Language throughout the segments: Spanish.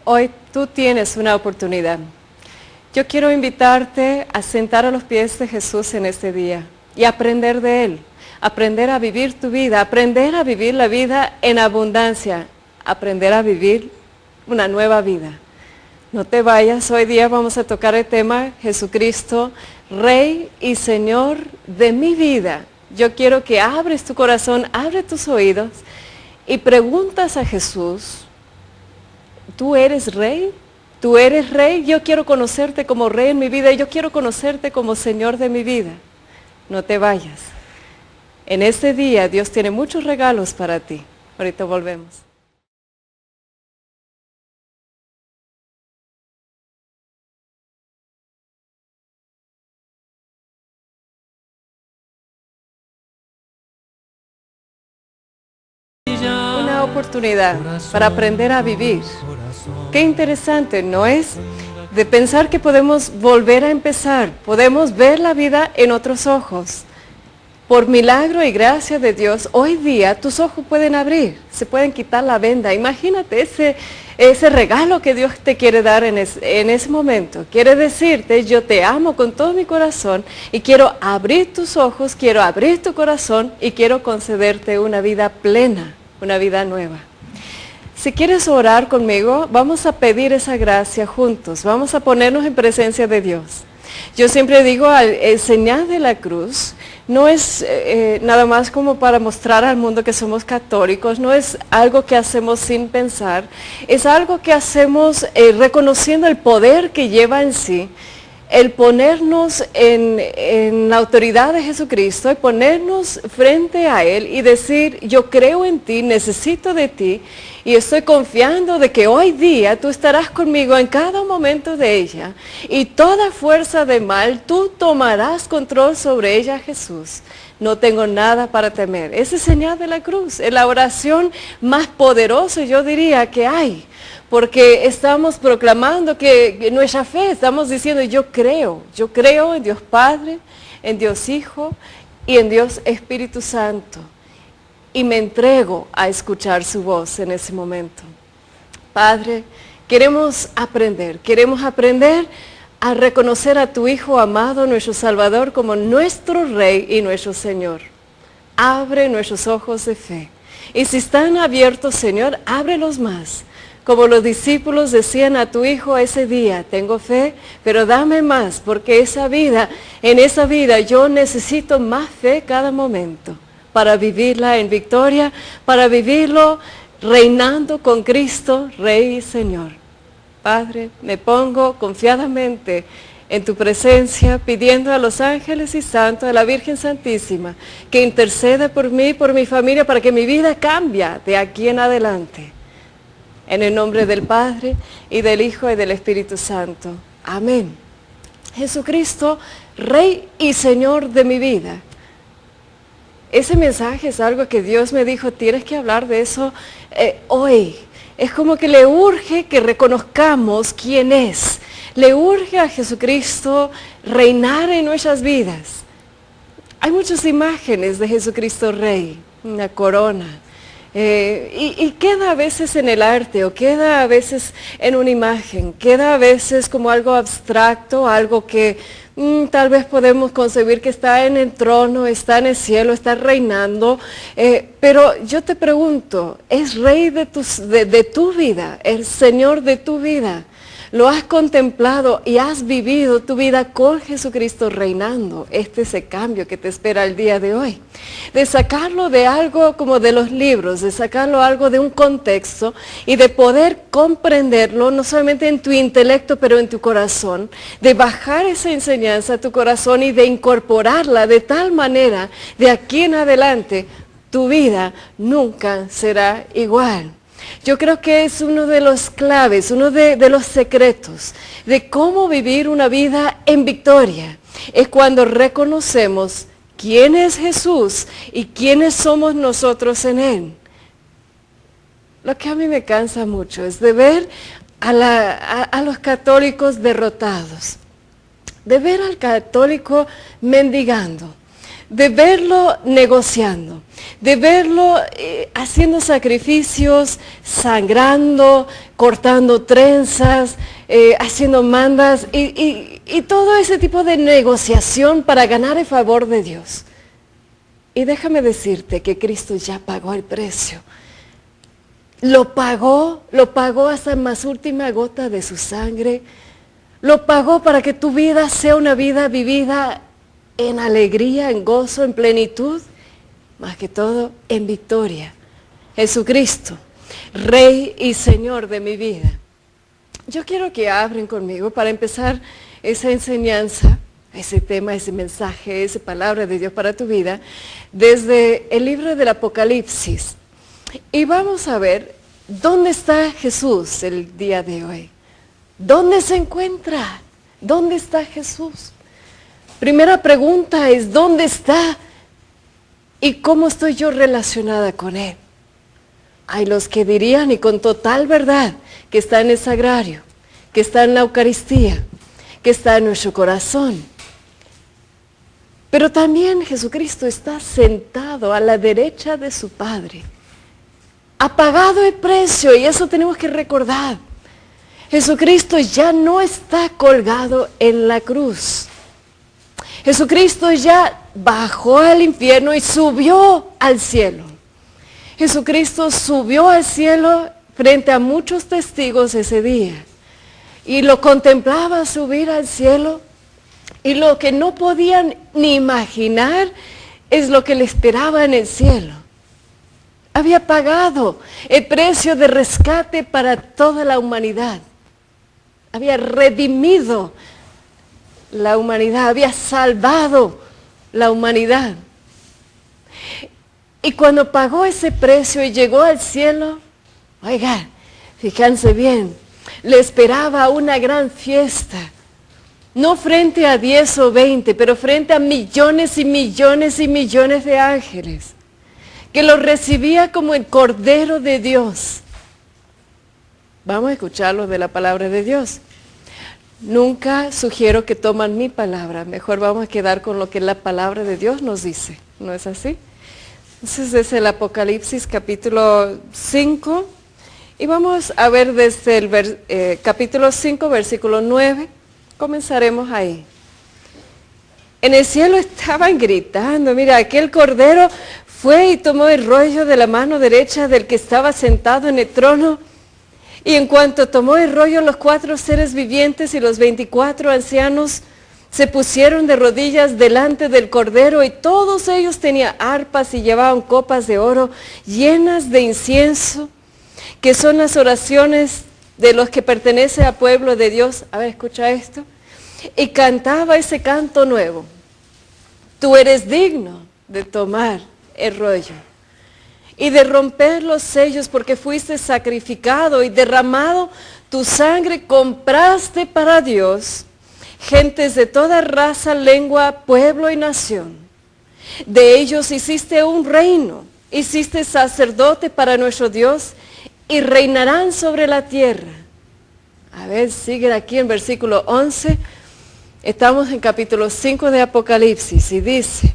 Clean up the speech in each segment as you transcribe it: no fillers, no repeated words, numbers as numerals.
Hoy tú tienes una oportunidad. Yo quiero invitarte a sentar a los pies de Jesús en este día y aprender de Él, aprender a vivir tu vida, aprender a vivir la vida en abundancia, aprender a vivir una nueva vida. No te vayas, hoy día vamos a tocar el tema Jesucristo, Rey y Señor de mi vida. Yo quiero que abres tu corazón, abre tus oídos y preguntas a Jesús, ¿tú eres Rey? ¿Tú eres Rey? Yo quiero conocerte como Rey en mi vida y yo quiero conocerte como Señor de mi vida. No te vayas. En este día Dios tiene muchos regalos para ti. Ahorita volvemos. Una oportunidad para aprender a vivir. Qué interesante, ¿no es? De pensar que podemos volver a empezar, podemos ver la vida en otros ojos. Por milagro y gracia de Dios, hoy día tus ojos pueden abrir, se pueden quitar la venda. Imagínate ese regalo que Dios te quiere dar en ese momento. Quiere decirte, yo te amo con todo mi corazón y quiero abrir tus ojos, quiero abrir tu corazón y quiero concederte una vida plena, una vida nueva. Si quieres orar conmigo, vamos a pedir esa gracia juntos, vamos a ponernos en presencia de Dios. Yo siempre digo, el señal de la cruz no es nada más como para mostrar al mundo que somos católicos, no es algo que hacemos sin pensar, es algo que hacemos reconociendo el poder que lleva en sí, el ponernos en la autoridad de Jesucristo y ponernos frente a Él y decir, yo creo en ti, necesito de ti y estoy confiando de que hoy día tú estarás conmigo en cada momento de ella y toda fuerza de mal tú tomarás control sobre ella, Jesús. No tengo nada para temer. Esa es señal de la cruz, es la oración más poderosa, yo diría, que hay. Porque estamos proclamando que nuestra fe, estamos diciendo, yo creo en Dios Padre, en Dios Hijo y en Dios Espíritu Santo. Y me entrego a escuchar su voz en ese momento. Padre, queremos aprender a reconocer a tu Hijo amado, nuestro Salvador, como nuestro Rey y nuestro Señor. Abre nuestros ojos de fe. Y si están abiertos, Señor, ábrelos más. Como los discípulos decían a tu Hijo ese día, tengo fe, pero dame más, porque en esa vida yo necesito más fe cada momento para vivirla en victoria, para vivirlo reinando con Cristo, Rey y Señor. Padre, me pongo confiadamente en tu presencia, pidiendo a los ángeles y santos, a la Virgen Santísima, que interceda por mí, por mi familia, para que mi vida cambie de aquí en adelante. En el nombre del Padre, y del Hijo, y del Espíritu Santo. Amén. Jesucristo, Rey y Señor de mi vida. Ese mensaje es algo que Dios me dijo, tienes que hablar de eso hoy. Es como que le urge que reconozcamos quién es. Le urge a Jesucristo reinar en nuestras vidas. Hay muchas imágenes de Jesucristo Rey, una corona. Y queda a veces en el arte o queda a veces en una imagen, queda a veces como algo abstracto, algo que tal vez podemos concebir que está en el trono, está en el cielo, está reinando, pero yo te pregunto, ¿es Rey de tu vida, el Señor de tu vida? ¿Lo has contemplado y has vivido tu vida con Jesucristo reinando? Este es el cambio que te espera el día de hoy. De sacarlo de algo como de los libros, de sacarlo algo de un contexto y de poder comprenderlo no solamente en tu intelecto, pero en tu corazón. De bajar esa enseñanza a tu corazón y de incorporarla de tal manera, de aquí en adelante, tu vida nunca será igual. Yo creo que es uno de los claves, uno de los secretos de cómo vivir una vida en victoria. Es cuando reconocemos quién es Jesús y quiénes somos nosotros en Él. Lo que a mí me cansa mucho es de ver a los católicos derrotados, de ver al católico mendigando, de verlo negociando, de verlo haciendo sacrificios, sangrando, cortando trenzas, haciendo mandas y todo ese tipo de negociación para ganar el favor de Dios. Y déjame decirte que Cristo ya pagó el precio. Lo pagó hasta la más última gota de su sangre. Lo pagó para que tu vida sea una vida vivida en alegría, en gozo, en plenitud, más que todo en victoria. Jesucristo, Rey y Señor de mi vida. Yo quiero que abren conmigo para empezar esa enseñanza, ese tema, ese mensaje, esa palabra de Dios para tu vida, desde el libro del Apocalipsis. Y vamos a ver dónde está Jesús el día de hoy. ¿Dónde se encuentra? ¿Dónde está Jesús? Primera pregunta es, ¿dónde está? ¿Y cómo estoy yo relacionada con Él? Hay los que dirían, y con total verdad, que está en el sagrario, que está en la Eucaristía, que está en nuestro corazón. Pero también Jesucristo está sentado a la derecha de su Padre. Ha pagado el precio y eso tenemos que recordar. Jesucristo ya no está colgado en la cruz. Jesucristo ya bajó al infierno y subió al cielo. Jesucristo subió al cielo frente a muchos testigos ese día. Y lo contemplaba subir al cielo. Y lo que no podían ni imaginar es lo que le esperaba en el cielo. Había pagado el precio de rescate para toda la humanidad. Había redimido la humanidad, había salvado la humanidad. Y cuando pagó ese precio y llegó al cielo, oigan, fíjense bien, le esperaba una gran fiesta. No frente a 10 o 20, pero frente a millones y millones y millones de ángeles, que lo recibía como el Cordero de Dios. Vamos a escucharlo de la palabra de Dios. Nunca sugiero que toman mi palabra, mejor vamos a quedar con lo que la palabra de Dios nos dice, ¿no es así? Entonces es el Apocalipsis capítulo 5 y vamos a ver desde el capítulo 5 versículo 9, comenzaremos ahí. En el cielo estaban gritando, mira, aquel Cordero fue y tomó el rollo de la mano derecha del que estaba sentado en el trono. Y en cuanto tomó el rollo, los 4 seres vivientes y los 24 ancianos se pusieron de rodillas delante del Cordero y todos ellos tenían arpas y llevaban copas de oro llenas de incienso, que son las oraciones de los que pertenecen al pueblo de Dios. A ver, escucha esto. Y cantaba ese canto nuevo. Tú eres digno de tomar el rollo y de romper los sellos, porque fuiste sacrificado y derramado tu sangre compraste para Dios gentes de toda raza, lengua, pueblo y nación. De ellos hiciste un reino, hiciste sacerdote para nuestro Dios y reinarán sobre la tierra. A ver, sigue aquí en versículo 11. Estamos en capítulo 5 de Apocalipsis y dice: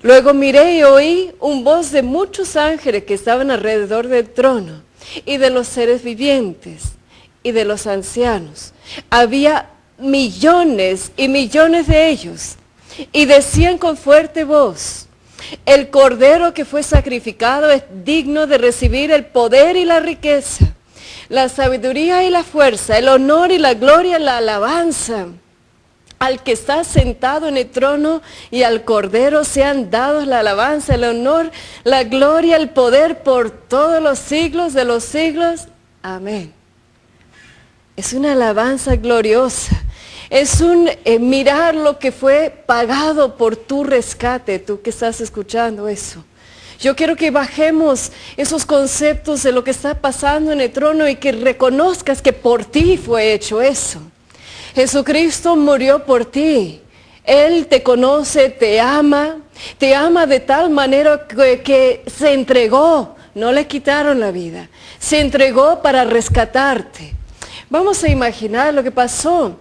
luego miré y oí un voz de muchos ángeles que estaban alrededor del trono y de los seres vivientes y de los ancianos. Había millones y millones de ellos y decían con fuerte voz: el Cordero que fue sacrificado es digno de recibir el poder y la riqueza, la sabiduría y la fuerza, el honor y la gloria y la alabanza. Al que está sentado en el trono y al Cordero sean dados la alabanza, el honor, la gloria, el poder por todos los siglos de los siglos. Amén. Es una alabanza gloriosa. Es un mirar lo que fue pagado por tu rescate, tú que estás escuchando eso. Yo quiero que bajemos esos conceptos de lo que está pasando en el trono y que reconozcas que por ti fue hecho eso. Jesucristo murió por ti. Él te conoce, te ama de tal manera que se entregó, no le quitaron la vida, se entregó para rescatarte. Vamos a imaginar lo que pasó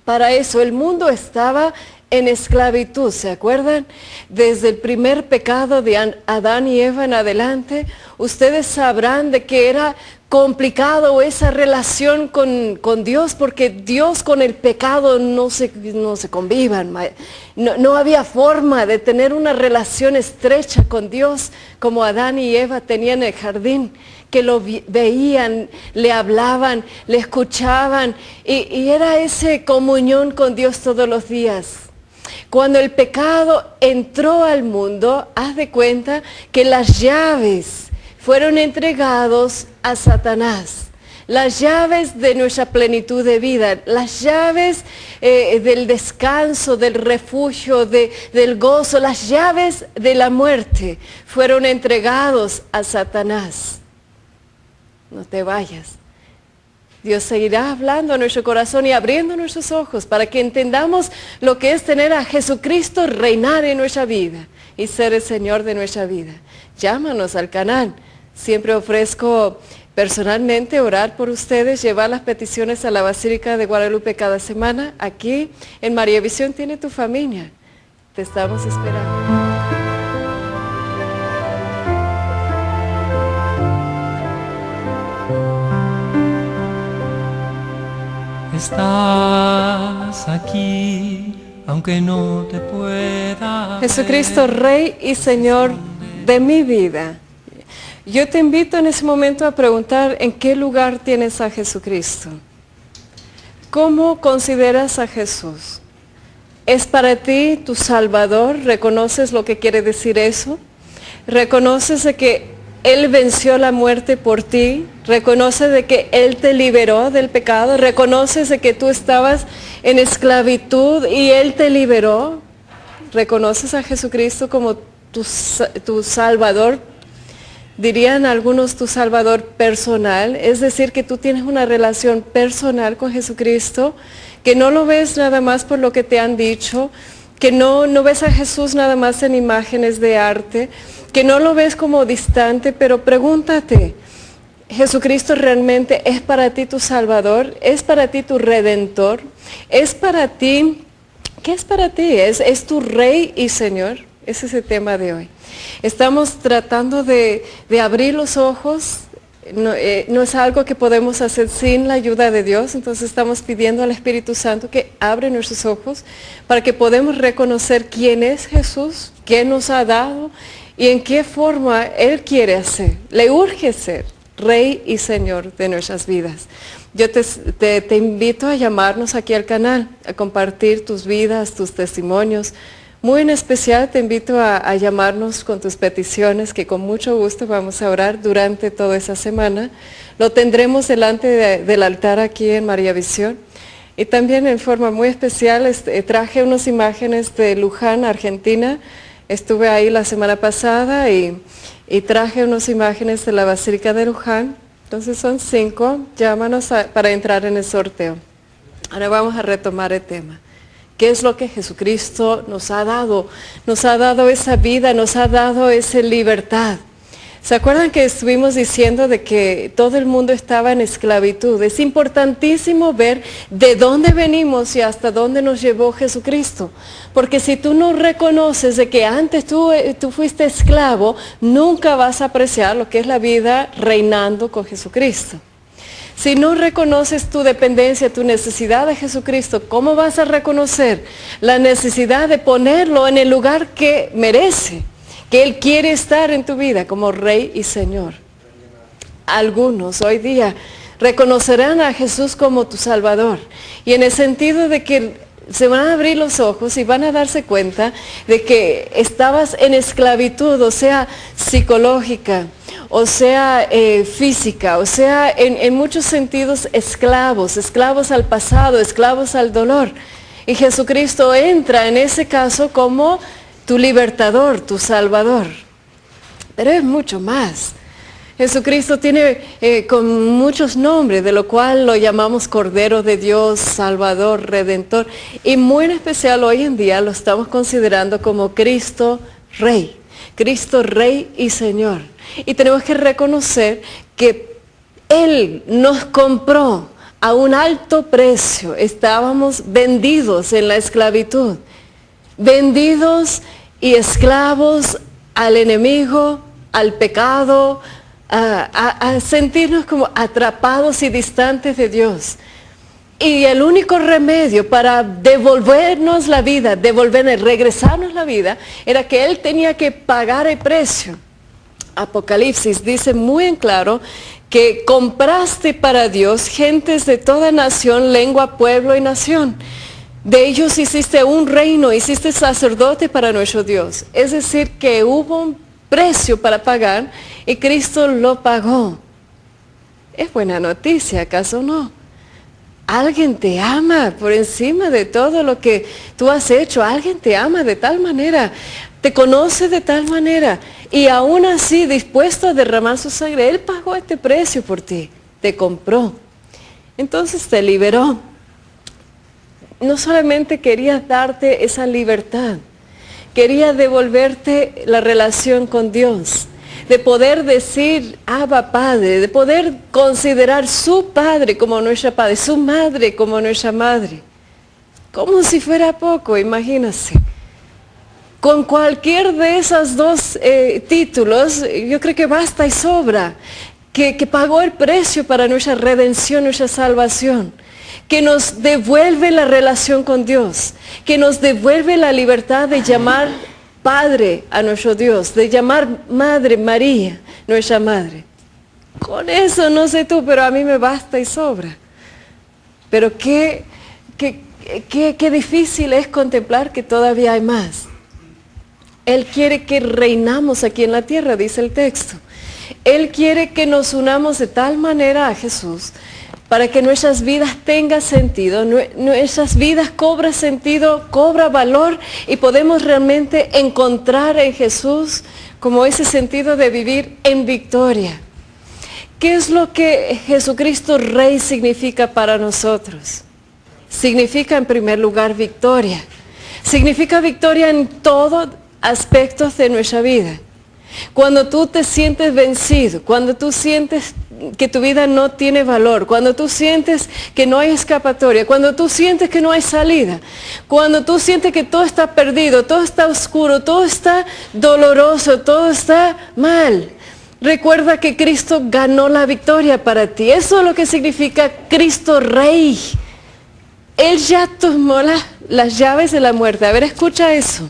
para eso. El mundo estaba en esclavitud, ¿se acuerdan? Desde el primer pecado de Adán y Eva en adelante, ustedes sabrán de que era complicado esa relación con Dios, porque Dios con el pecado no se convivan. No había forma de tener una relación estrecha con Dios como Adán y Eva tenían en el jardín, que lo veían, le hablaban, le escuchaban, y era esa comunión con Dios todos los días. Cuando el pecado entró al mundo, haz de cuenta que las llaves fueron entregados a Satanás. Las llaves de nuestra plenitud de vida, las llaves del descanso, del refugio, del gozo, las llaves de la muerte fueron entregados a Satanás. No te vayas. Dios seguirá hablando a nuestro corazón y abriendo nuestros ojos para que entendamos lo que es tener a Jesucristo reinar en nuestra vida y ser el Señor de nuestra vida. Llámanos al canal. Siempre ofrezco personalmente orar por ustedes, llevar las peticiones a la Basílica de Guadalupe cada semana. Aquí en María Visión tiene tu familia. Te estamos esperando. Estás aquí, aunque no te pueda ver. Jesucristo, Rey y Señor de mi vida. Yo te invito en ese momento a preguntar en qué lugar tienes a Jesucristo. ¿Cómo consideras a Jesús? ¿Es para ti tu Salvador? ¿Reconoces lo que quiere decir eso? ¿Reconoces de que Él venció la muerte por ti? ¿Reconoces de que Él te liberó del pecado? ¿Reconoces de que tú estabas en esclavitud y Él te liberó? ¿Reconoces a Jesucristo como tu Salvador? Dirían algunos tu Salvador personal, es decir, que tú tienes una relación personal con Jesucristo, que no lo ves nada más por lo que te han dicho, que no ves a Jesús nada más en imágenes de arte, que no lo ves como distante, pero pregúntate, ¿Jesucristo realmente es para ti tu Salvador? ¿Es para ti tu Redentor? ¿Es para ti? ¿Qué es para ti? ¿Es tu Rey y Señor? Ese es el tema de hoy. Estamos tratando de abrir los ojos. No es algo que podemos hacer sin la ayuda de Dios, entonces estamos pidiendo al Espíritu Santo que abra nuestros ojos para que podamos reconocer quién es Jesús, qué nos ha dado y en qué forma Él quiere hacer. Le urge ser Rey y Señor de nuestras vidas. Yo te invito a llamarnos aquí al canal, a compartir tus vidas, tus testimonios. Muy en especial te invito a llamarnos con tus peticiones, que con mucho gusto vamos a orar durante toda esa semana. Lo tendremos delante del altar aquí en María Visión. Y también en forma muy especial traje unas imágenes de Luján, Argentina. Estuve ahí la semana pasada y traje unas imágenes de la Basílica de Luján. Entonces son 5. Llámanos para entrar en el sorteo. Ahora vamos a retomar el tema. ¿Qué es lo que Jesucristo nos ha dado? Nos ha dado esa vida, nos ha dado esa libertad. ¿Se acuerdan que estuvimos diciendo de que todo el mundo estaba en esclavitud? Es importantísimo ver de dónde venimos y hasta dónde nos llevó Jesucristo. Porque si tú no reconoces de que antes tú fuiste esclavo, nunca vas a apreciar lo que es la vida reinando con Jesucristo. Si no reconoces tu dependencia, tu necesidad de Jesucristo, ¿cómo vas a reconocer la necesidad de ponerlo en el lugar que merece? Que Él quiere estar en tu vida como Rey y Señor. Algunos hoy día reconocerán a Jesús como tu Salvador. Y en el sentido de que se van a abrir los ojos y van a darse cuenta de que estabas en esclavitud, o sea, psicológica, o sea, física, o sea, en muchos sentidos esclavos al pasado, esclavos al dolor. Y Jesucristo entra en ese caso como tu libertador, tu Salvador. Pero es mucho más. Jesucristo tiene con muchos nombres, de lo cual lo llamamos Cordero de Dios, Salvador, Redentor. Y muy en especial hoy en día lo estamos considerando como Cristo Rey y Señor. Y tenemos que reconocer que Él nos compró a un alto precio. Estábamos vendidos en la esclavitud, vendidos y esclavos al enemigo, al pecado, a sentirnos como atrapados y distantes de Dios. Y el único remedio para devolvernos la vida, regresarnos la vida, era que Él tenía que pagar el precio. Apocalipsis dice muy en claro que compraste para Dios gentes de toda nación, lengua, pueblo y nación. De ellos hiciste un reino, hiciste sacerdote para nuestro Dios. Es decir, que hubo un precio para pagar y Cristo lo pagó. Es buena noticia, ¿acaso no? Alguien te ama por encima de todo lo que tú has hecho. Alguien te ama de tal manera, te conoce de tal manera, y aún así dispuesto a derramar su sangre. Él pagó este precio por ti, te compró. Entonces te liberó. No solamente quería darte esa libertad, quería devolverte la relación con Dios, de poder decir Abba Padre, de poder considerar su Padre como nuestro Padre, su Madre como nuestra Madre. Como si fuera poco, imagínense. Con cualquier de esos dos títulos, yo creo que basta y sobra, que pagó el precio para nuestra redención, nuestra salvación, que nos devuelve la relación con Dios, que nos devuelve la libertad de llamar Padre a nuestro Dios, de llamar Madre María, nuestra Madre. Con eso, no sé tú, pero a mí me basta y sobra. Pero qué difícil es contemplar que todavía hay más. Él quiere que reinamos aquí en la tierra, dice el texto. Él quiere que nos unamos de tal manera a Jesús para que nuestras vidas tengan sentido, nuestras vidas cobran sentido, cobra valor, y podemos realmente encontrar en Jesús como ese sentido de vivir en victoria. ¿Qué es lo que Jesucristo Rey significa para nosotros? Significa en primer lugar victoria. Significa victoria en todos aspectos de nuestra vida. Cuando tú te sientes vencido, cuando tú sientes que tu vida no tiene valor, cuando tú sientes que no hay escapatoria, cuando tú sientes que no hay salida, cuando tú sientes que todo está perdido, todo está oscuro, todo está doloroso, todo está mal, recuerda que Cristo ganó la victoria para ti. Eso es lo que significa Cristo Rey. Él ya tomó las llaves de la muerte. A ver, escucha eso.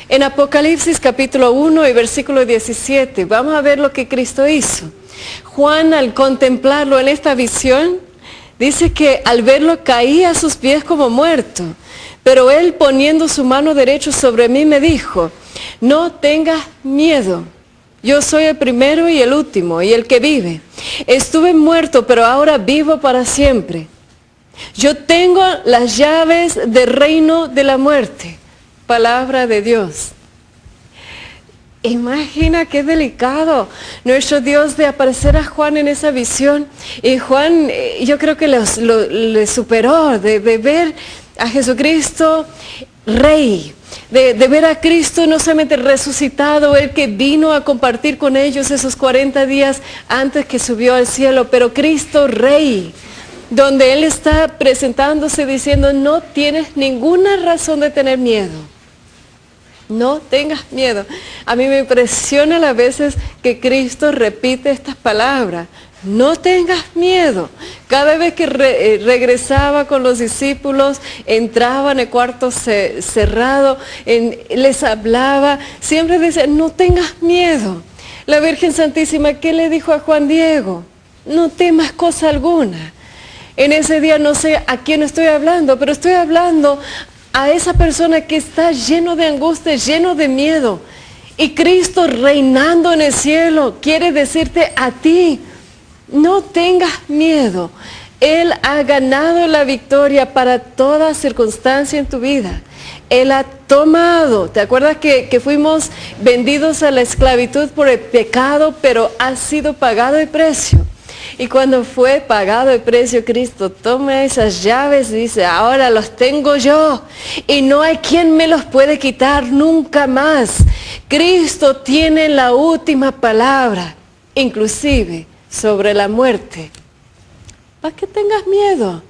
En Apocalipsis capítulo 1 y versículo 17, vamos a ver lo que Cristo hizo. Juan, al contemplarlo en esta visión, dice que al verlo caía a sus pies como muerto. Pero él, poniendo su mano derecha sobre mí, me dijo: no tengas miedo. Yo soy el primero y el último y el que vive. Estuve muerto, pero ahora vivo para siempre. Yo tengo las llaves del reino de la muerte. Palabra de Dios. Imagina qué delicado nuestro Dios de aparecer a Juan en esa visión. Y Juan, yo creo que le superó de ver a Jesucristo Rey, de ver a Cristo no solamente resucitado, el que vino a compartir con ellos esos 40 días antes que subió al cielo, pero Cristo Rey, donde Él está presentándose diciendo: no tienes ninguna razón de tener miedo. No tengas miedo. A mí me impresiona a veces que Cristo repite estas palabras: no tengas miedo. Cada vez que regresaba con los discípulos, entraba en el cuarto cerrado, les hablaba, siempre decía: no tengas miedo. La Virgen Santísima, ¿qué le dijo a Juan Diego? No temas cosa alguna. En ese día no sé a quién estoy hablando, pero estoy hablando a esa persona que está lleno de angustia, lleno de miedo. Y Cristo, reinando en el cielo, quiere decirte a ti: no tengas miedo. Él ha ganado la victoria para toda circunstancia en tu vida. Él ha tomado, ¿te acuerdas que fuimos vendidos a la esclavitud por el pecado, pero ha sido pagado el precio? Y cuando fue pagado el precio, Cristo toma esas llaves y dice: ahora los tengo yo y no hay quien me los puede quitar nunca más. Cristo tiene la última palabra, inclusive sobre la muerte. ¿Para qué tengas miedo?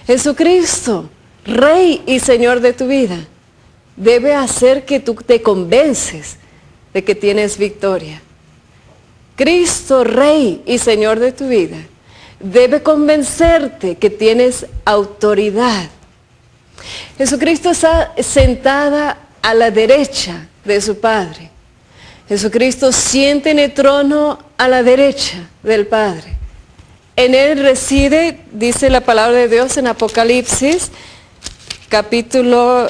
Jesucristo, Rey y Señor de tu vida, debe hacer que tú te convences de que tienes victoria. Cristo, Rey y Señor de tu vida, debe convencerte que tienes autoridad. Jesucristo está sentada a la derecha de su Padre. Jesucristo siente en el trono a la derecha del Padre. En Él reside, dice la palabra de Dios en Apocalipsis, capítulo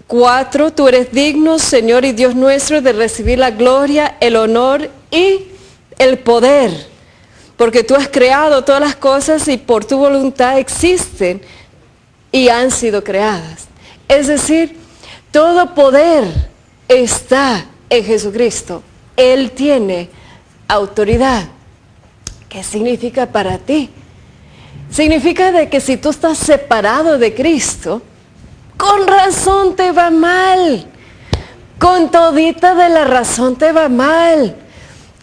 4, tú eres digno, Señor y Dios nuestro, de recibir la gloria, el honor y el poder, porque tú has creado todas las cosas y por tu voluntad existen y han sido creadas. Es decir, todo poder está en Jesucristo. Él tiene autoridad. ¿Qué significa para ti? Significa de que si tú estás separado de Cristo, con razón te va mal. Con todita de la razón te va mal.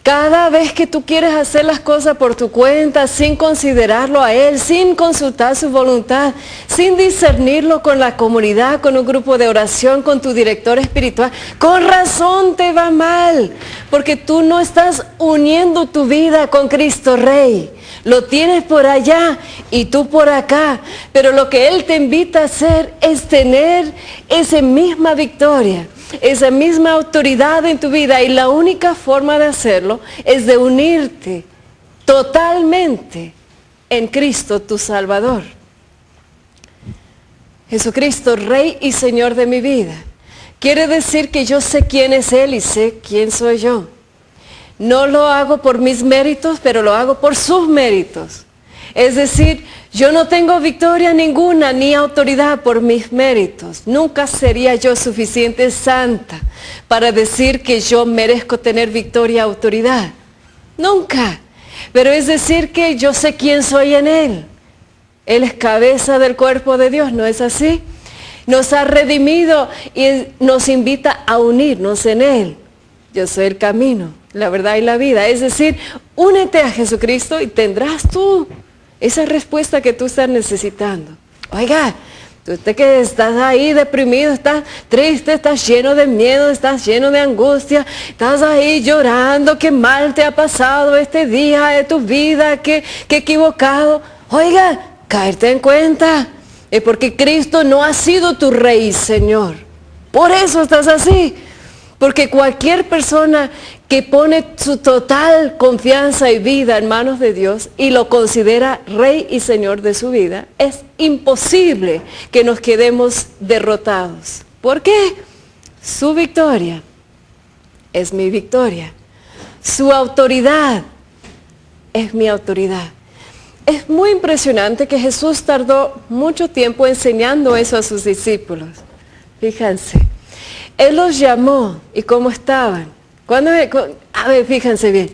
Cada vez que tú quieres hacer las cosas por tu cuenta, sin considerarlo a Él, sin consultar su voluntad, sin discernirlo con la comunidad, con un grupo de oración, con tu director espiritual, con razón te va mal, porque tú no estás uniendo tu vida con Cristo Rey. Lo tienes por allá y tú por acá, pero lo que Él te invita a hacer es tener esa misma victoria, esa misma autoridad en tu vida, y la única forma de hacerlo es de unirte totalmente en Cristo tu Salvador. Jesucristo, Rey y Señor de mi vida, quiere decir que yo sé quién es Él y sé quién soy yo. No lo hago por mis méritos, pero lo hago por sus méritos. Es decir, yo no tengo victoria ninguna ni autoridad por mis méritos. Nunca sería yo suficiente santa para decir que yo merezco tener victoria y autoridad. Nunca. Pero es decir que yo sé quién soy en Él. Él es cabeza del cuerpo de Dios, ¿no es así? Nos ha redimido y nos invita a unirnos en Él. Yo soy el camino, la verdad y la vida. Es decir, únete a Jesucristo y tendrás tú esa respuesta que tú estás necesitando. Oiga, tú que estás ahí deprimido, estás triste, estás lleno de miedo, estás lleno de angustia, estás ahí llorando, qué mal te ha pasado este día de tu vida, qué equivocado. Oiga, caerte en cuenta, es porque Cristo no ha sido tu Rey y Señor. Por eso estás así. Porque cualquier persona que pone su total confianza y vida en manos de Dios y lo considera Rey y Señor de su vida, es imposible que nos quedemos derrotados. ¿Por qué? Su victoria es mi victoria. Su autoridad es mi autoridad. Es muy impresionante que Jesús tardó mucho tiempo enseñando eso a sus discípulos. Fíjense. Él los llamó, ¿y cómo estaban? A ver, fíjense bien.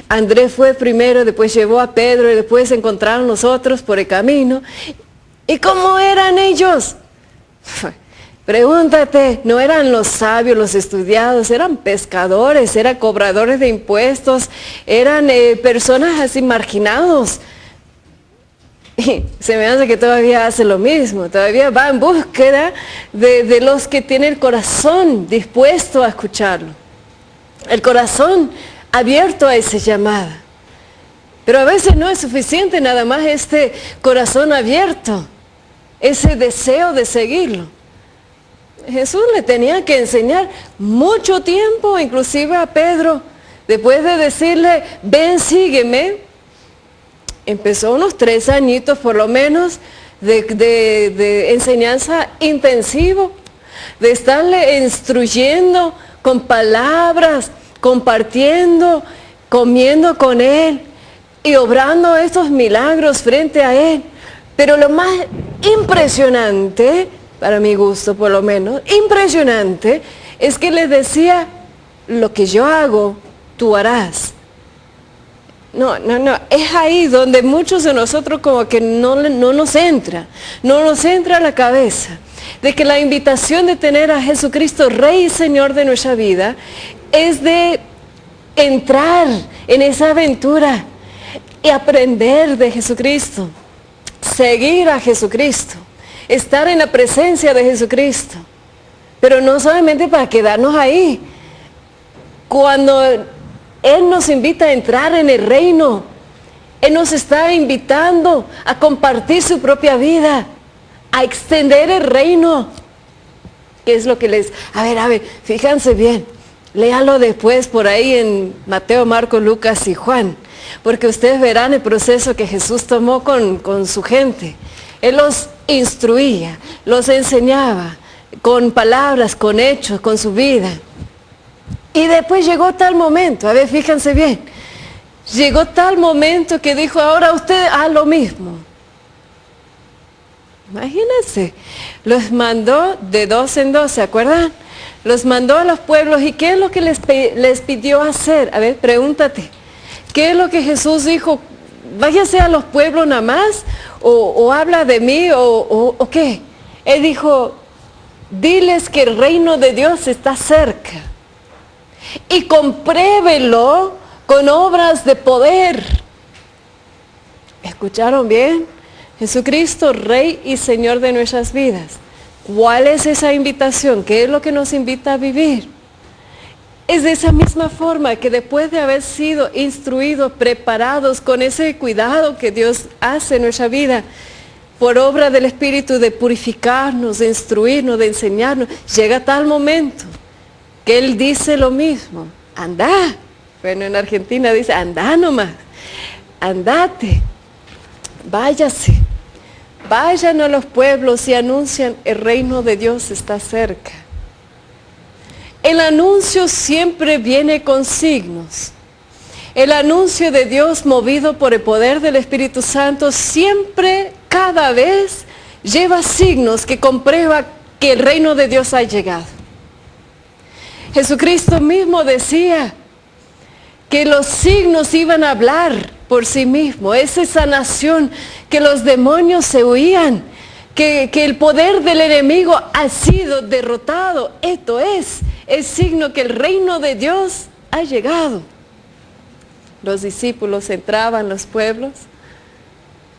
Andrés fue primero, después llevó a Pedro y después se encontraron los otros por el camino. ¿Y cómo eran ellos? Pregúntate, no eran los sabios, los estudiados, eran pescadores, eran cobradores de impuestos, eran personas así marginados. Y se me hace que todavía hace lo mismo, todavía va en búsqueda de los que tienen el corazón dispuesto a escucharlo, el corazón abierto a esa llamada. Pero a veces no es suficiente nada más este corazón abierto, ese deseo de seguirlo. Jesús le tenía que enseñar mucho tiempo, inclusive a Pedro, después de decirle, ven, sígueme. Empezó unos 3 añitos por lo menos de enseñanza intensivo, de estarle instruyendo con palabras, compartiendo, comiendo con Él y obrando estos milagros frente a Él. Pero lo más impresionante, para mi gusto por lo menos, impresionante, es que les decía, lo que yo hago, tú harás. No, es ahí donde muchos de nosotros como que no nos entra a la cabeza, de que la invitación de tener a Jesucristo Rey y Señor de nuestra vida es de entrar en esa aventura y aprender de Jesucristo, seguir a Jesucristo, estar en la presencia de Jesucristo, pero no solamente para quedarnos ahí. Cuando Él nos invita a entrar en el reino, Él nos está invitando a compartir su propia vida, a extender el reino. ¿Qué es lo que les... A ver, fíjense bien, léalo después por ahí en Mateo, Marcos, Lucas y Juan, porque ustedes verán el proceso que Jesús tomó con su gente. Él los instruía, los enseñaba con palabras, con hechos, con su vida. Y después llegó tal momento, a ver, fíjense bien, llegó tal momento que dijo, ahora usted haz lo mismo. Imagínense, los mandó de 2 en 2, ¿se acuerdan? Los mandó a los pueblos, ¿y qué es lo que les pidió hacer? A ver, pregúntate, ¿qué es lo que Jesús dijo? Váyase a los pueblos nada más, o habla de mí, o qué. Él dijo, diles que el reino de Dios está cerca, y compruébelo con obras de poder. ¿Escucharon bien? Jesucristo, Rey y Señor de nuestras vidas. ¿Cuál es esa invitación? ¿Qué es lo que nos invita a vivir? Es de esa misma forma que después de haber sido instruidos, preparados con ese cuidado que Dios hace en nuestra vida, por obra del Espíritu, de purificarnos, de instruirnos, de enseñarnos, llega tal momento que Él dice lo mismo, anda. Bueno, en Argentina dice, anda nomás, andate, váyase, vayan a los pueblos y anuncian, el reino de Dios está cerca. El anuncio siempre viene con signos. El anuncio de Dios, movido por el poder del Espíritu Santo, siempre, cada vez, lleva signos que comprueba que el reino de Dios ha llegado. Jesucristo mismo decía que los signos iban a hablar por sí mismos, esa sanación, que los demonios se huían, que el poder del enemigo ha sido derrotado. Esto es el signo que el reino de Dios ha llegado. Los discípulos entraban a los pueblos,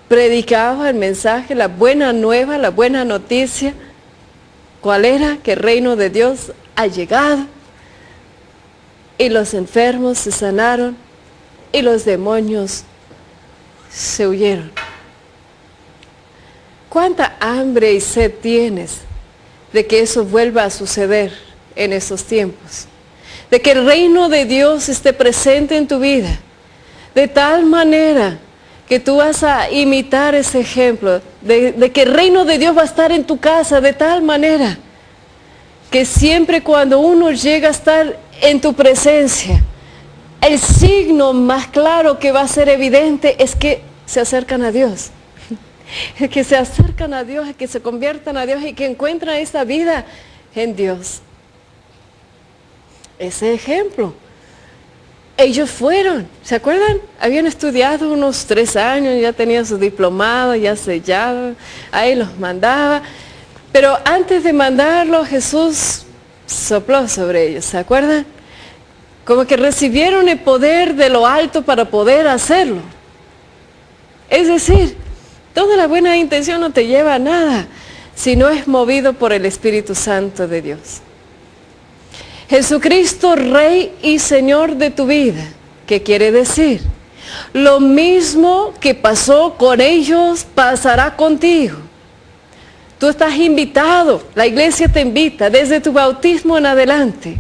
predicaban el mensaje, la buena nueva, la buena noticia. ¿Cuál era? Que el reino de Dios ha llegado. Y los enfermos se sanaron y los demonios se huyeron. ¿Cuánta hambre y sed tienes de que eso vuelva a suceder en esos tiempos? De que el reino de Dios esté presente en tu vida, de tal manera que tú vas a imitar ese ejemplo, de que el reino de Dios va a estar en tu casa, de tal manera que siempre cuando uno llega a estar en tu presencia, el signo más claro que va a ser evidente es que se acercan a Dios. Que se acercan a Dios, que se conviertan a Dios y que encuentran esa vida en Dios. Ese ejemplo. Ellos fueron, ¿se acuerdan? Habían estudiado unos 3 años, ya tenían su diplomado, ya sellado, ahí los mandaba. Pero antes de mandarlo, Jesús sopló sobre ellos, ¿se acuerdan? Como que recibieron el poder de lo alto para poder hacerlo. Es decir, toda la buena intención no te lleva a nada si no es movido por el Espíritu Santo de Dios. Jesucristo, Rey y Señor de tu vida. ¿Qué quiere decir? Lo mismo que pasó con ellos, pasará contigo. Tú estás invitado, la iglesia te invita desde tu bautismo en adelante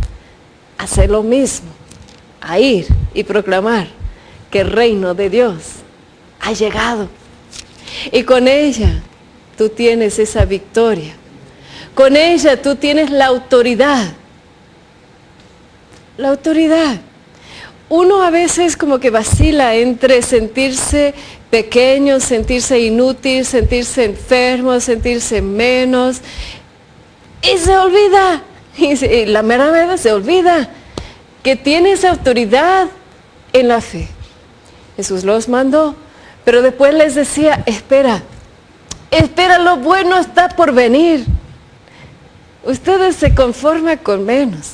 a hacer lo mismo, a ir y proclamar que el reino de Dios ha llegado. Y con ella tú tienes esa victoria. Con ella tú tienes la autoridad. La autoridad. Uno a veces como que vacila entre sentirse pequeño, sentirse inútil, sentirse enfermo, sentirse menos. Y se olvida, y la mera verdad se olvida, que tiene esa autoridad en la fe. Jesús los mandó, pero después les decía, espera, lo bueno está por venir. Ustedes se conforman con menos.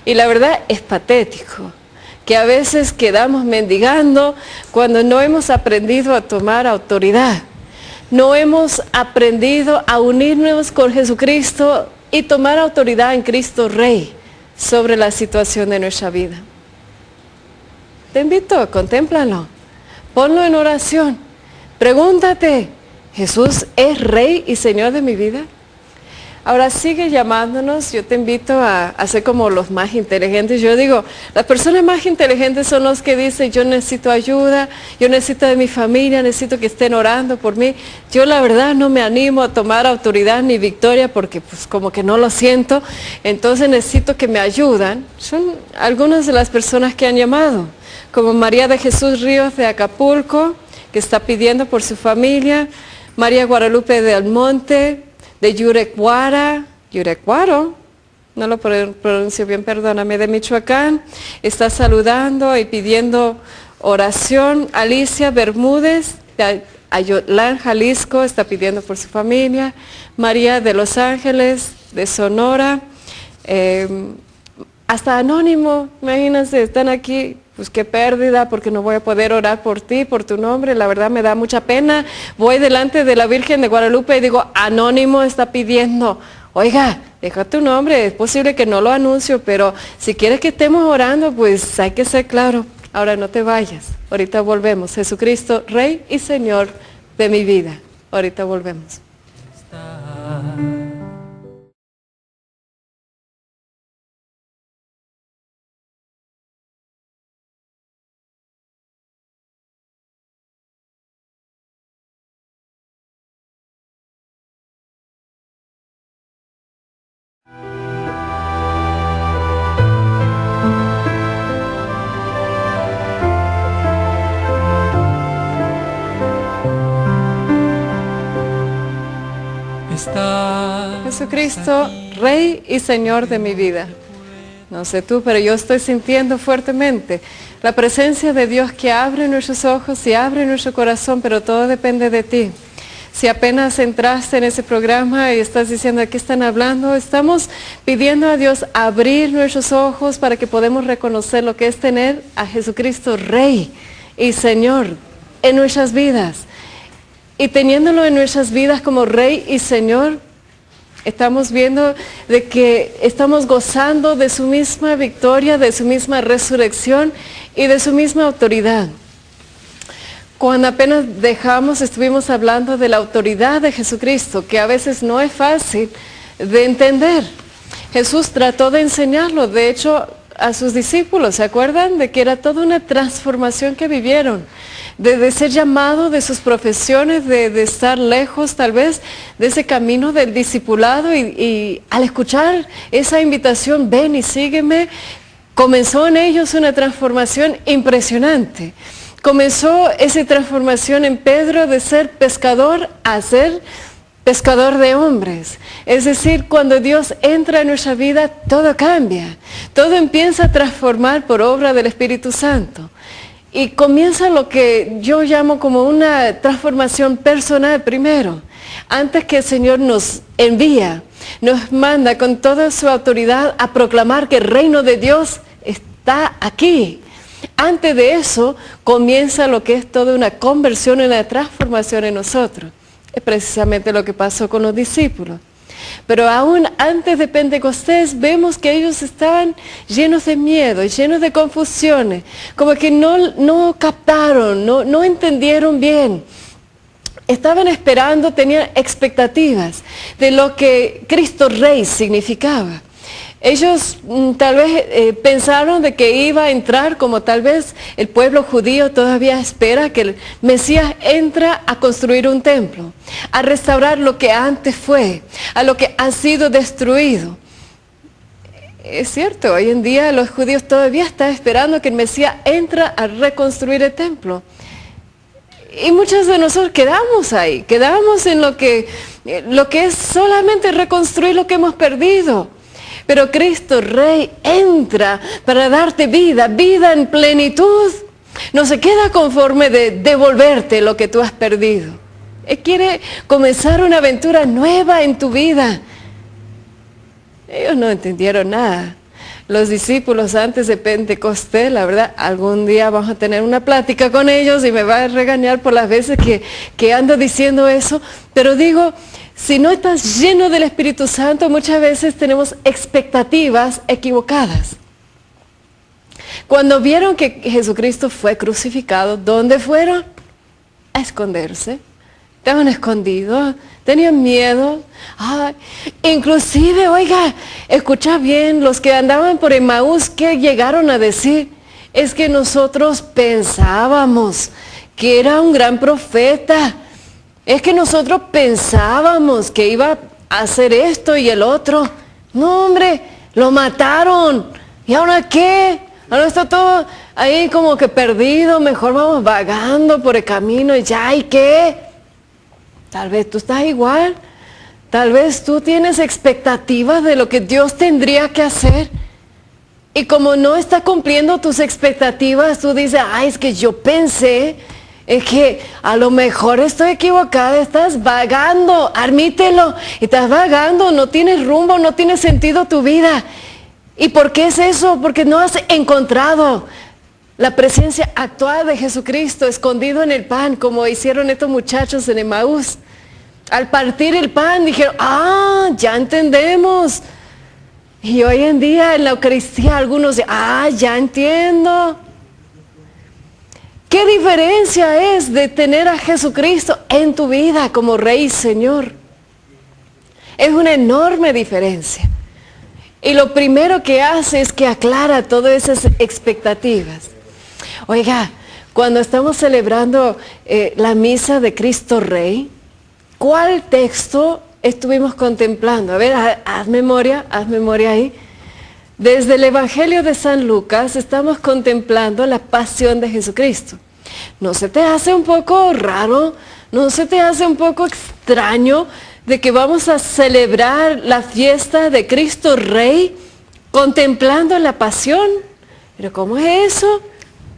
Y la verdad es patético que a veces quedamos mendigando cuando no hemos aprendido a tomar autoridad. no hemos aprendido a unirnos con Jesucristo y tomar autoridad en Cristo Rey sobre la situación de nuestra vida. Te invito, contémplalo, ponlo en oración, pregúntate, ¿Jesús es Rey y Señor de mi vida? Ahora sigue llamándonos. Yo te invito a ser como los más inteligentes. Yo digo, las personas más inteligentes son los que dicen, yo necesito ayuda, yo necesito de mi familia, necesito que estén orando por mí. Yo la verdad no me animo a tomar autoridad ni victoria porque pues como que no lo siento, entonces necesito que me ayuden. Son algunas de las personas que han llamado, como María de Jesús Ríos de Acapulco, que está pidiendo por su familia, María Guadalupe de Almonte, de Yurecuaro, no lo pronuncio bien, perdóname, de Michoacán, está saludando y pidiendo oración. Alicia Bermúdez, de Ayotlán, Jalisco, está pidiendo por su familia. María de Los Ángeles, de Sonora, hasta Anónimo, imagínense, están aquí. Pues qué pérdida, porque no voy a poder orar por ti, por tu nombre, la verdad me da mucha pena. Voy delante de la Virgen de Guadalupe y digo, Anónimo está pidiendo, oiga, deja tu nombre, es posible que no lo anuncio, pero si quieres que estemos orando, pues hay que ser claro. Ahora no te vayas, ahorita volvemos. Jesucristo, Rey y Señor de mi vida. Ahorita volvemos. Jesucristo, Rey y Señor de mi vida. No sé tú, pero yo estoy sintiendo fuertemente la presencia de Dios que abre nuestros ojos y abre nuestro corazón, pero todo depende de ti. Si apenas entraste en ese programa y estás diciendo, ¿de qué están hablando? Estamos pidiendo a Dios abrir nuestros ojos para que podamos reconocer lo que es tener a Jesucristo Rey y Señor en nuestras vidas. Y teniéndolo en nuestras vidas como Rey y Señor, estamos viendo de que estamos gozando de su misma victoria, de su misma resurrección y de su misma autoridad. Cuando apenas estuvimos hablando de la autoridad de Jesucristo, que a veces no es fácil de entender. Jesús trató de enseñarlo, de hecho, a sus discípulos. ¿Se acuerdan? De que era toda una transformación que vivieron. De ser llamado de sus profesiones, de estar lejos tal vez de ese camino del discipulado y al escuchar esa invitación, ven y sígueme, comenzó en ellos una transformación impresionante. Comenzó esa transformación en Pedro de ser pescador a ser pescador de hombres. Es decir, cuando Dios entra en nuestra vida, todo cambia. Todo empieza a transformar por obra del Espíritu Santo. Y comienza lo que yo llamo como una transformación personal primero. Antes que el Señor nos envía, nos manda con toda su autoridad a proclamar que el reino de Dios está aquí. Antes de eso, comienza lo que es toda una conversión, una transformación en nosotros. Es precisamente lo que pasó con los discípulos. Pero aún antes de Pentecostés vemos que ellos estaban llenos de miedo, llenos de confusiones, como que no captaron, no entendieron bien. Estaban esperando, tenían expectativas de lo que Cristo Rey significaba. Ellos tal vez pensaron de que iba a entrar, como tal vez el pueblo judío todavía espera, que el Mesías entra a construir un templo, a restaurar lo que antes fue, a lo que ha sido destruido. Es cierto, hoy en día los judíos todavía están esperando que el Mesías entra a reconstruir el templo. Y muchos de nosotros quedamos ahí, quedamos en lo que es solamente reconstruir lo que hemos perdido. Pero Cristo Rey entra para darte vida, vida en plenitud. No se queda conforme de devolverte lo que tú has perdido. Él quiere comenzar una aventura nueva en tu vida. Ellos no entendieron nada. los discípulos antes de Pentecostés, la verdad, algún día vamos a tener una plática con ellos y me va a regañar por las veces que ando diciendo eso, pero digo, si no estás lleno del Espíritu Santo, muchas veces tenemos expectativas equivocadas. Cuando vieron que Jesucristo fue crucificado, ¿dónde fueron? A esconderse. Estaban escondidos, tenían miedo. Ay, inclusive, oiga, escucha bien, los que andaban por Emaús, ¿qué llegaron a decir? Es que nosotros pensábamos que era un gran profeta. Es que nosotros pensábamos que iba a hacer esto y el otro. No, hombre, lo mataron. ¿Y ahora qué? Ahora está todo ahí como que perdido. Mejor vamos vagando por el camino y ya, ¿y qué? Tal vez tú estás igual. Tal vez tú tienes expectativas de lo que Dios tendría que hacer. Y como no está cumpliendo tus expectativas, tú dices, ay, es que yo pensé, es que a lo mejor estoy equivocada, estás vagando, admítelo, estás vagando, no tienes rumbo, no tiene sentido tu vida. ¿Y por qué es eso? Porque no has encontrado la presencia actual de Jesucristo escondido en el pan, como hicieron estos muchachos en Emaús. Al partir el pan dijeron, ya entendemos. Y hoy en día en la Eucaristía algunos dicen, ya entiendo. ¿Qué diferencia es de tener a Jesucristo en tu vida como Rey y Señor? Es una enorme diferencia. Y lo primero que hace es que aclara todas esas expectativas. Oiga, cuando estamos celebrando la misa de Cristo Rey, ¿cuál texto estuvimos contemplando? A ver, haz memoria ahí. Desde el Evangelio de San Lucas estamos contemplando la pasión de Jesucristo. ¿No se te hace un poco raro? ¿No se te hace un poco extraño de que vamos a celebrar la fiesta de Cristo Rey contemplando la pasión? ¿Pero cómo es eso?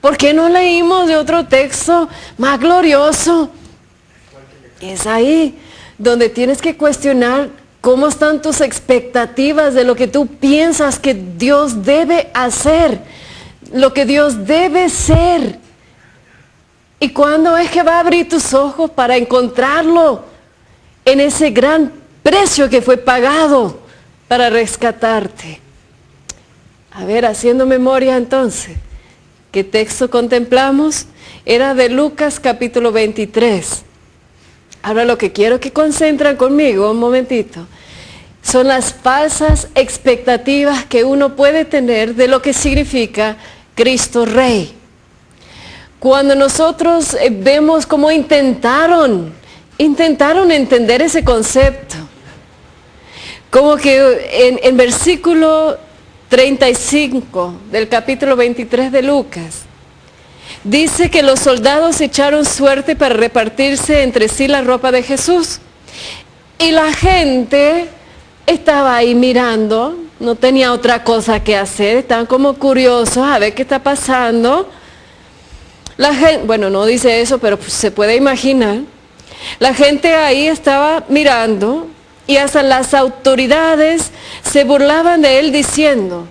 ¿Por qué no leímos de otro texto más glorioso? Es ahí donde tienes que cuestionar cómo están tus expectativas de lo que tú piensas que Dios debe hacer, lo que Dios debe ser. ¿Y cuándo es que va a abrir tus ojos para encontrarlo en ese gran precio que fue pagado para rescatarte? A ver, haciendo memoria entonces, ¿qué texto contemplamos? Era de Lucas capítulo 23. Ahora lo que quiero que concentren conmigo un momentito son las falsas expectativas que uno puede tener de lo que significa Cristo Rey. Cuando nosotros vemos cómo intentaron entender ese concepto, como que en versículo 35 del capítulo 23 de Lucas, dice que los soldados echaron suerte para repartirse entre sí la ropa de Jesús. Y la gente estaba ahí mirando, no tenía otra cosa que hacer, estaban como curiosos a ver qué está pasando. La gente, bueno, no dice eso, pero pues se puede imaginar. La gente ahí estaba mirando y hasta las autoridades se burlaban de él diciendo,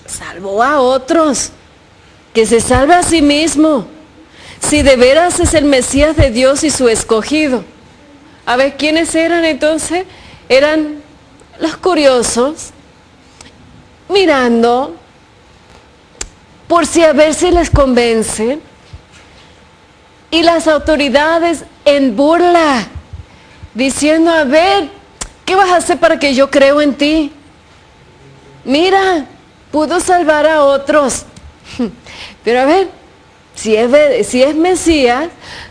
salvó a otros, que se salve a sí mismo, si de veras es el Mesías de Dios y su escogido. A ver, ¿quiénes eran entonces? Eran los curiosos, mirando, por si a ver si les convence, y las autoridades en burla, diciendo, a ver, ¿qué vas a hacer para que yo creo en ti? Mira, pudo salvar a otros. Pero a ver, si es Mesías,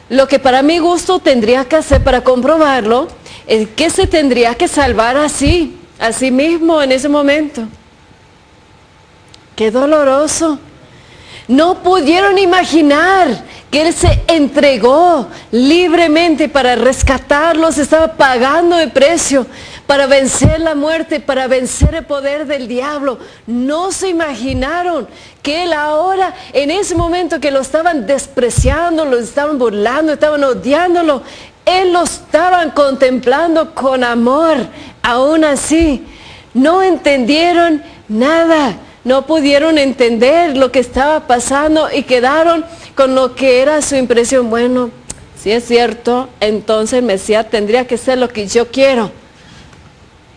lo que para mi gusto tendría que hacer para comprobarlo, es que se tendría que salvar a sí mismo en ese momento. Qué doloroso. No pudieron imaginar que Él se entregó libremente para rescatarlos, estaba pagando el precio para vencer la muerte, para vencer el poder del diablo. No se imaginaron que Él ahora, en ese momento que lo estaban despreciando, lo estaban burlando, estaban odiándolo, Él lo estaban contemplando con amor. Aún así, no entendieron Nada. No pudieron entender lo que estaba pasando y quedaron con lo que era su impresión. Bueno, si es cierto, entonces el Mesías tendría que ser lo que yo quiero.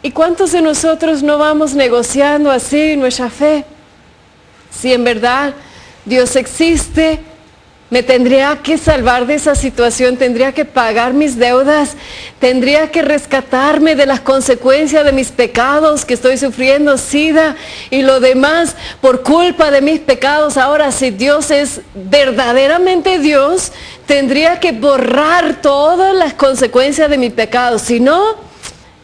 ¿Y cuántos de nosotros no vamos negociando así nuestra fe? Si en verdad Dios existe, me tendría que salvar de esa situación, tendría que pagar mis deudas, tendría que rescatarme de las consecuencias de mis pecados que estoy sufriendo, SIDA y lo demás por culpa de mis pecados. Ahora, si Dios es verdaderamente Dios, tendría que borrar todas las consecuencias de mis pecados. Si no,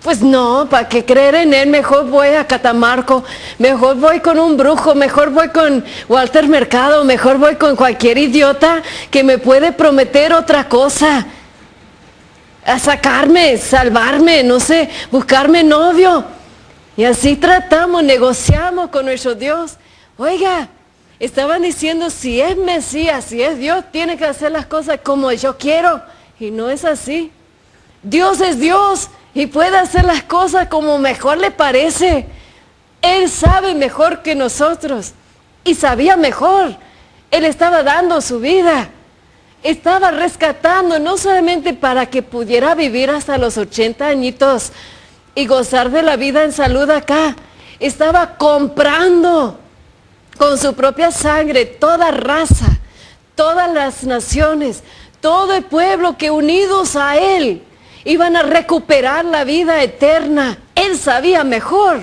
pues no, ¿para qué creer en Él? Mejor voy a Catamarco, mejor voy con un brujo, mejor voy con Walter Mercado, mejor voy con cualquier idiota que me puede prometer otra cosa. A sacarme, salvarme, no sé, buscarme novio. Y así tratamos, negociamos con nuestro Dios. Oiga, estaban diciendo, si es Mesías, si es Dios, tiene que hacer las cosas como yo quiero. Y no es así. Dios es Dios. Y puede hacer las cosas como mejor le parece. Él sabe mejor que nosotros. Y sabía mejor. Él estaba dando su vida. Estaba rescatando, no solamente para que pudiera vivir hasta los 80 añitos y gozar de la vida en salud acá. Estaba comprando con su propia sangre toda raza, todas las naciones, todo el pueblo que unidos a Él iban a recuperar la vida eterna. Él sabía mejor.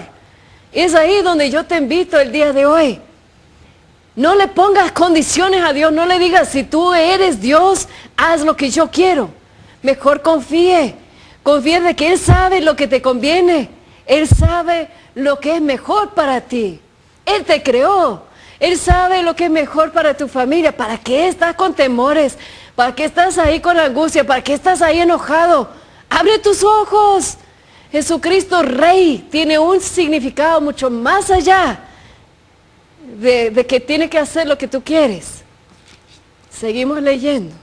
Es ahí donde yo te invito el día de hoy. No le pongas condiciones a Dios. No le digas, si tú eres Dios, haz lo que yo quiero. Mejor confíe. Confíe de que Él sabe lo que te conviene. Él sabe lo que es mejor para ti. Él te creó. Él sabe lo que es mejor para tu familia. ¿Para qué estás con temores? ¿Para qué estás ahí con angustia? ¿Para qué estás ahí enojado? Abre tus ojos. Jesucristo Rey tiene un significado mucho más allá de que tiene que hacer lo que tú quieres. Seguimos leyendo.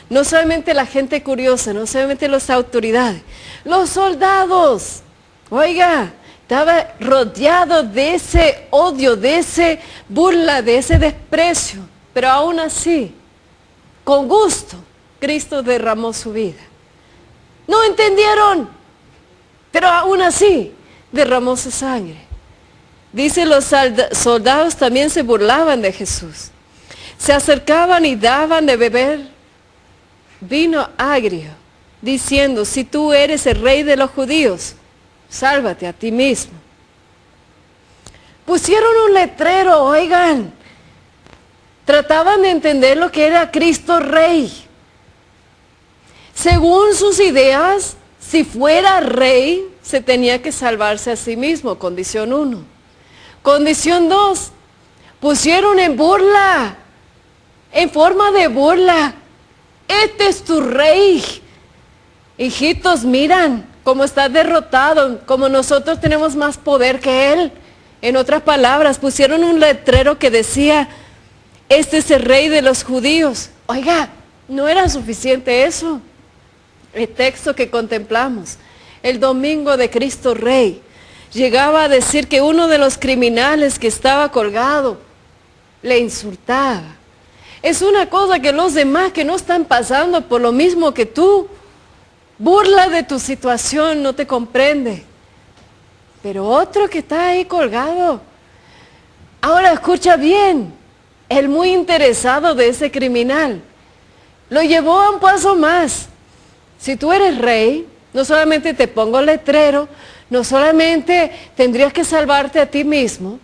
No solamente la gente curiosa, no solamente las autoridades, los soldados. Oiga, estaba rodeado de ese odio, de ese burla, de ese desprecio. Pero aún así, con gusto, Cristo derramó su vida. No entendieron, pero aún así derramó su sangre. Dice, los soldados también se burlaban de Jesús. Se acercaban y daban de beber vino agrio, diciendo, si tú eres el rey de los judíos, sálvate a ti mismo. Pusieron un letrero, oigan. Trataban de entender lo que era Cristo Rey. Según sus ideas, si fuera rey, se tenía que salvarse a sí mismo, condición 1. Condición 2, pusieron en burla, en forma de burla. Este es tu rey. Hijitos, miran cómo está derrotado, como nosotros tenemos más poder que él. En otras palabras, pusieron un letrero que decía, este es el rey de los judíos. Oiga, no era suficiente eso. El texto que contemplamos, el domingo de Cristo Rey, llegaba a decir que uno de los criminales que estaba colgado le insultaba. Es una cosa que los demás que no están pasando por lo mismo que tú, burla de tu situación, no te comprende. Pero otro que está ahí colgado, ahora escucha bien, el muy interesado de ese criminal, lo llevó a un paso más. Si tú eres rey, no solamente te pongo letrero, no solamente tendrías que salvarte a ti mismo,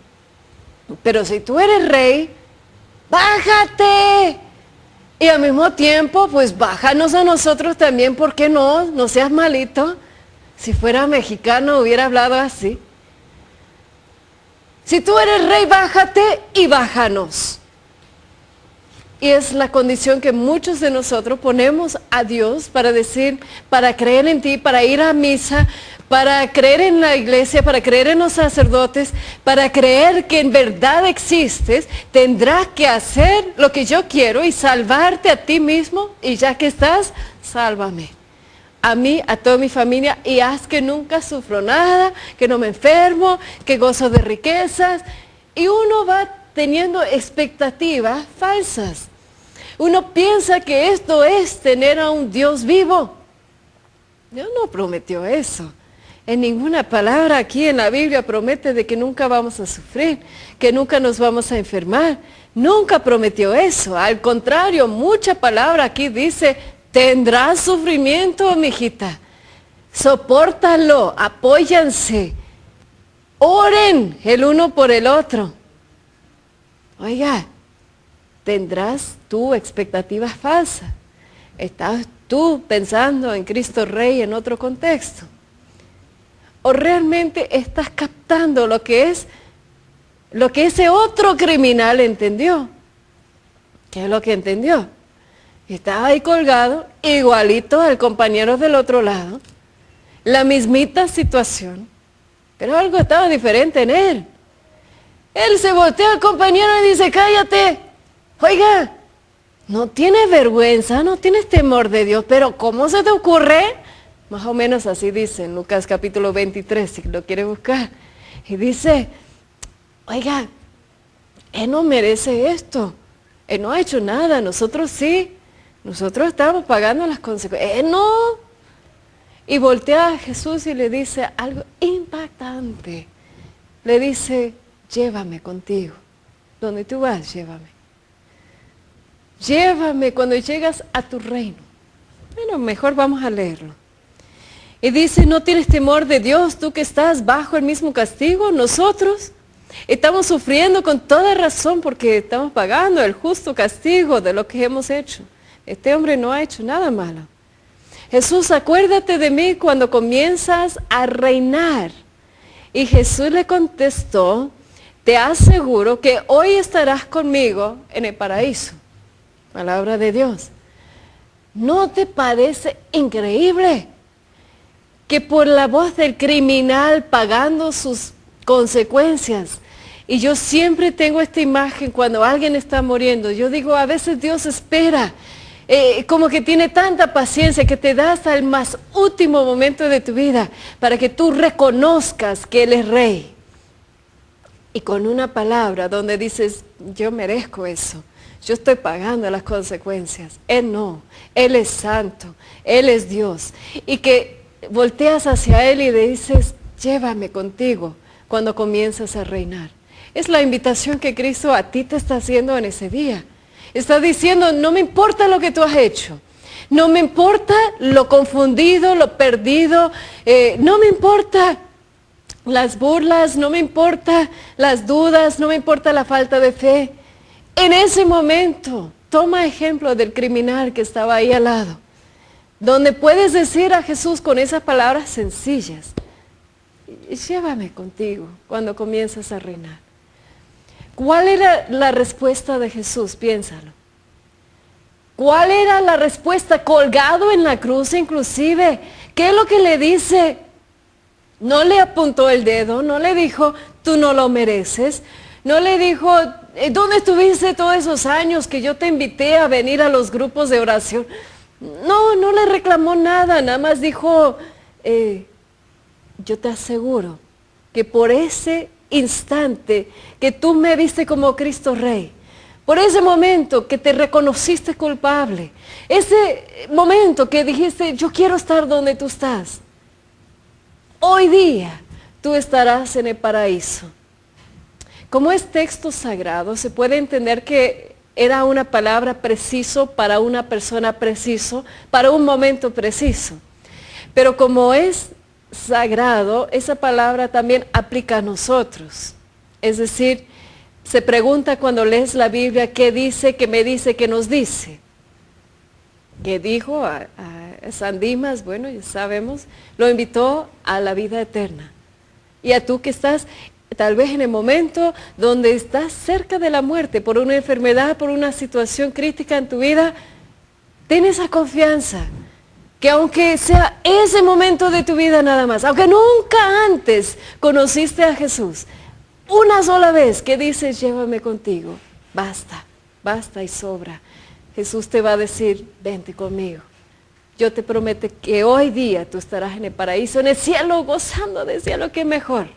pero si tú eres rey, bájate. Y al mismo tiempo, pues bájanos a nosotros también, ¿por qué no? No seas malito. Si fuera mexicano hubiera hablado así. Si tú eres rey, bájate y bájanos. Y es la condición que muchos de nosotros ponemos a Dios para decir, para creer en ti, para ir a misa, para creer en la iglesia, para creer en los sacerdotes, para creer que en verdad existes, tendrás que hacer lo que yo quiero y salvarte a ti mismo, y ya que estás, sálvame. a mí, a toda mi familia, y haz que nunca sufro nada, que no me enfermo, que gozo de riquezas. Y uno va teniendo expectativas falsas. Uno piensa que esto es tener a un Dios vivo. Dios no prometió eso. En ninguna palabra aquí en la Biblia promete de que nunca vamos a sufrir, que nunca nos vamos a enfermar. Nunca prometió eso. Al contrario, mucha palabra aquí dice, tendrás sufrimiento, mijita. Sopórtalo, apóyanse. Oren el uno por el otro. Oiga, tendrás tú expectativas falsas. Estás tú pensando en Cristo Rey en otro contexto. ¿O realmente estás captando lo que ese otro criminal entendió? ¿Qué es lo que entendió? Estaba ahí colgado, igualito al compañero del otro lado, la mismita situación, pero algo estaba diferente en él. Él se voltea al compañero y dice, cállate, oiga, no tienes vergüenza, no tienes temor de Dios, pero ¿cómo se te ocurre? Más o menos así dice en Lucas capítulo 23, si lo quiere buscar. Y dice, oiga, él no merece esto, él no ha hecho nada, nosotros sí, nosotros estamos pagando las consecuencias, él no. Y voltea a Jesús y le dice algo impactante. Le dice, llévame contigo, donde tú vas, llévame. Llévame cuando llegas a tu reino. Bueno, mejor vamos a leerlo. Y dice, ¿no tienes temor de Dios, tú que estás bajo el mismo castigo? Nosotros estamos sufriendo con toda razón porque estamos pagando el justo castigo de lo que hemos hecho. Este hombre no ha hecho nada malo. Jesús, acuérdate de mí cuando comienzas a reinar. Y Jesús le contestó, te aseguro que hoy estarás conmigo en el paraíso. Palabra de Dios. ¿No te parece increíble que por la voz del criminal pagando sus consecuencias? Y yo siempre tengo esta imagen cuando alguien está muriendo. Yo digo, a veces Dios espera, como que tiene tanta paciencia que te da hasta el más último momento de tu vida para que tú reconozcas que Él es Rey. Y con una palabra donde dices, yo merezco eso. Yo estoy pagando las consecuencias. Él no. Él es santo. Él es Dios. Y que volteas hacia Él y le dices, llévame contigo cuando comienzas a reinar. Es la invitación que Cristo a ti te está haciendo en ese día. Está diciendo, no me importa lo que tú has hecho. No me importa lo confundido, lo perdido. No me importa las burlas, no me importa las dudas, no me importa la falta de fe. En ese momento, toma ejemplo del criminal que estaba ahí al lado, donde puedes decir a Jesús con esas palabras sencillas, llévame contigo cuando comienzas a reinar. ¿Cuál era la respuesta de Jesús? Piénsalo. ¿Cuál era la respuesta colgado en la cruz inclusive? ¿Qué es lo que le dice? No le apuntó el dedo, no le dijo, tú no lo mereces. No le dijo, ¿dónde estuviste todos esos años que yo te invité a venir a los grupos de oración? No, no le reclamó nada, nada más dijo, yo te aseguro que por ese instante que tú me viste como Cristo Rey, por ese momento que te reconociste culpable, ese momento que dijiste, yo quiero estar donde tú estás, hoy día tú estarás en el paraíso. Como es texto sagrado, se puede entender que era una palabra preciso para una persona preciso, para un momento preciso. Pero como es sagrado, esa palabra también aplica a nosotros. Es decir, se pregunta cuando lees la Biblia, ¿qué dice, qué me dice, qué nos dice? ¿Qué dijo a San Dimas? Bueno, ya sabemos, lo invitó a la vida eterna. Y a tú que estás tal vez en el momento donde estás cerca de la muerte, por una enfermedad, por una situación crítica en tu vida, ten esa confianza, que aunque sea ese momento de tu vida nada más, aunque nunca antes conociste a Jesús, una sola vez que dices, llévame contigo, basta, basta y sobra. Jesús te va a decir, vente conmigo, yo te prometo que hoy día tú estarás en el paraíso, en el cielo, gozando del cielo, que es mejor.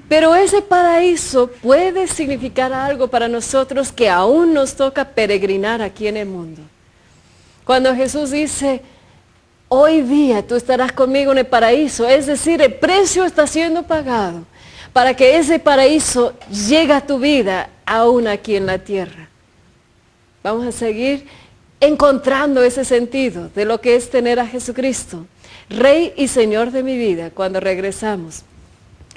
Pero ese paraíso puede significar algo para nosotros que aún nos toca peregrinar aquí en el mundo. Cuando Jesús dice, hoy día tú estarás conmigo en el paraíso, es decir, el precio está siendo pagado para que ese paraíso llegue a tu vida aún aquí en la tierra. Vamos a seguir encontrando ese sentido de lo que es tener a Jesucristo, Rey y Señor de mi vida, cuando regresamos.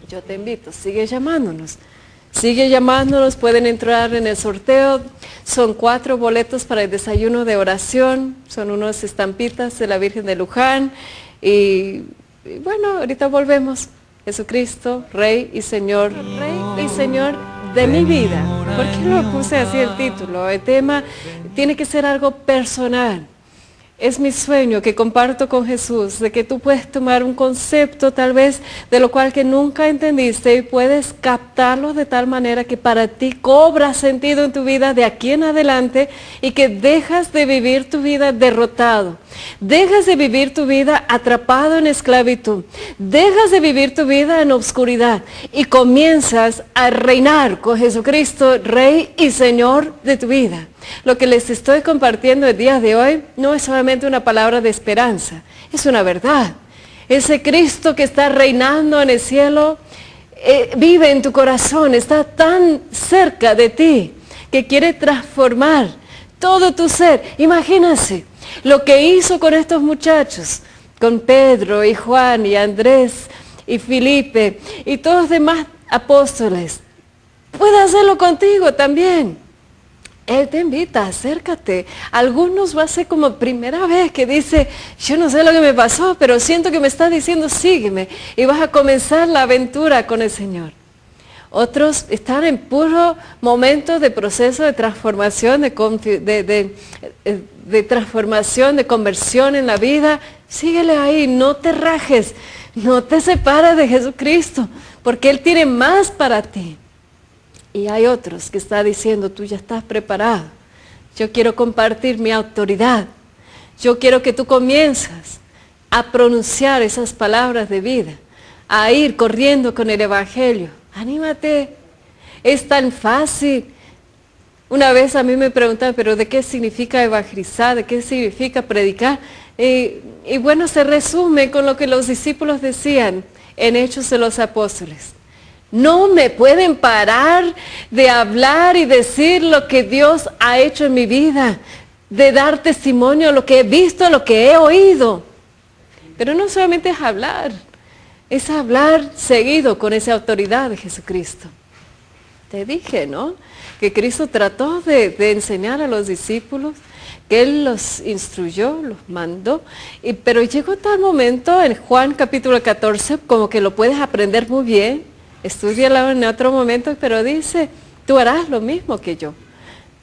Yo te invito, sigue llamándonos, pueden entrar en el sorteo, son 4 boletos para el desayuno de oración, son unas estampitas de la Virgen de Luján, y bueno, ahorita volvemos. Jesucristo, Rey y Señor de mi vida. ¿Por qué no puse así el título? El tema tiene que ser algo personal. Es mi sueño que comparto con Jesús, de que tú puedes tomar un concepto tal vez de lo cual que nunca entendiste y puedes captarlo de tal manera que para ti cobra sentido en tu vida de aquí en adelante y que dejas de vivir tu vida derrotado, dejas de vivir tu vida atrapado en esclavitud, dejas de vivir tu vida en obscuridad y comienzas a reinar con Jesucristo, Rey y Señor de tu vida. Lo que les estoy compartiendo el día de hoy no es solamente una palabra de esperanza, es una verdad. Ese Cristo que está reinando en el cielo vive en tu corazón, está tan cerca de ti que quiere transformar todo tu ser. Imagínense lo que hizo con estos muchachos, con Pedro y Juan y Andrés y Felipe y todos los demás apóstoles. Puede hacerlo contigo también. Él te invita, acércate. Algunos va a ser como primera vez que dice, yo no sé lo que me pasó, pero siento que me está diciendo, sígueme. Y vas a comenzar la aventura con el Señor. Otros están en puro momento de proceso de transformación, de transformación, de conversión en la vida. Síguele ahí, no te rajes, no te separes de Jesucristo, porque Él tiene más para ti. Y hay otros que están diciendo, tú ya estás preparado. Yo quiero compartir mi autoridad. Yo quiero que tú comiences a pronunciar esas palabras de vida, a ir corriendo con el Evangelio. Anímate, es tan fácil. Una vez a mí me preguntaban, pero ¿de qué significa evangelizar? ¿De qué significa predicar? Y bueno, se resume con lo que los discípulos decían en Hechos de los Apóstoles. No me pueden parar de hablar y decir lo que Dios ha hecho en mi vida, de dar testimonio de lo que he visto, lo que he oído. Pero no solamente es hablar seguido con esa autoridad de Jesucristo. Te dije, ¿no? Que Cristo trató de enseñar a los discípulos, que Él los instruyó, los mandó, pero llegó tal momento en Juan capítulo 14, como que lo puedes aprender muy bien, estúdialo en otro momento, pero dice, tú harás lo mismo que yo,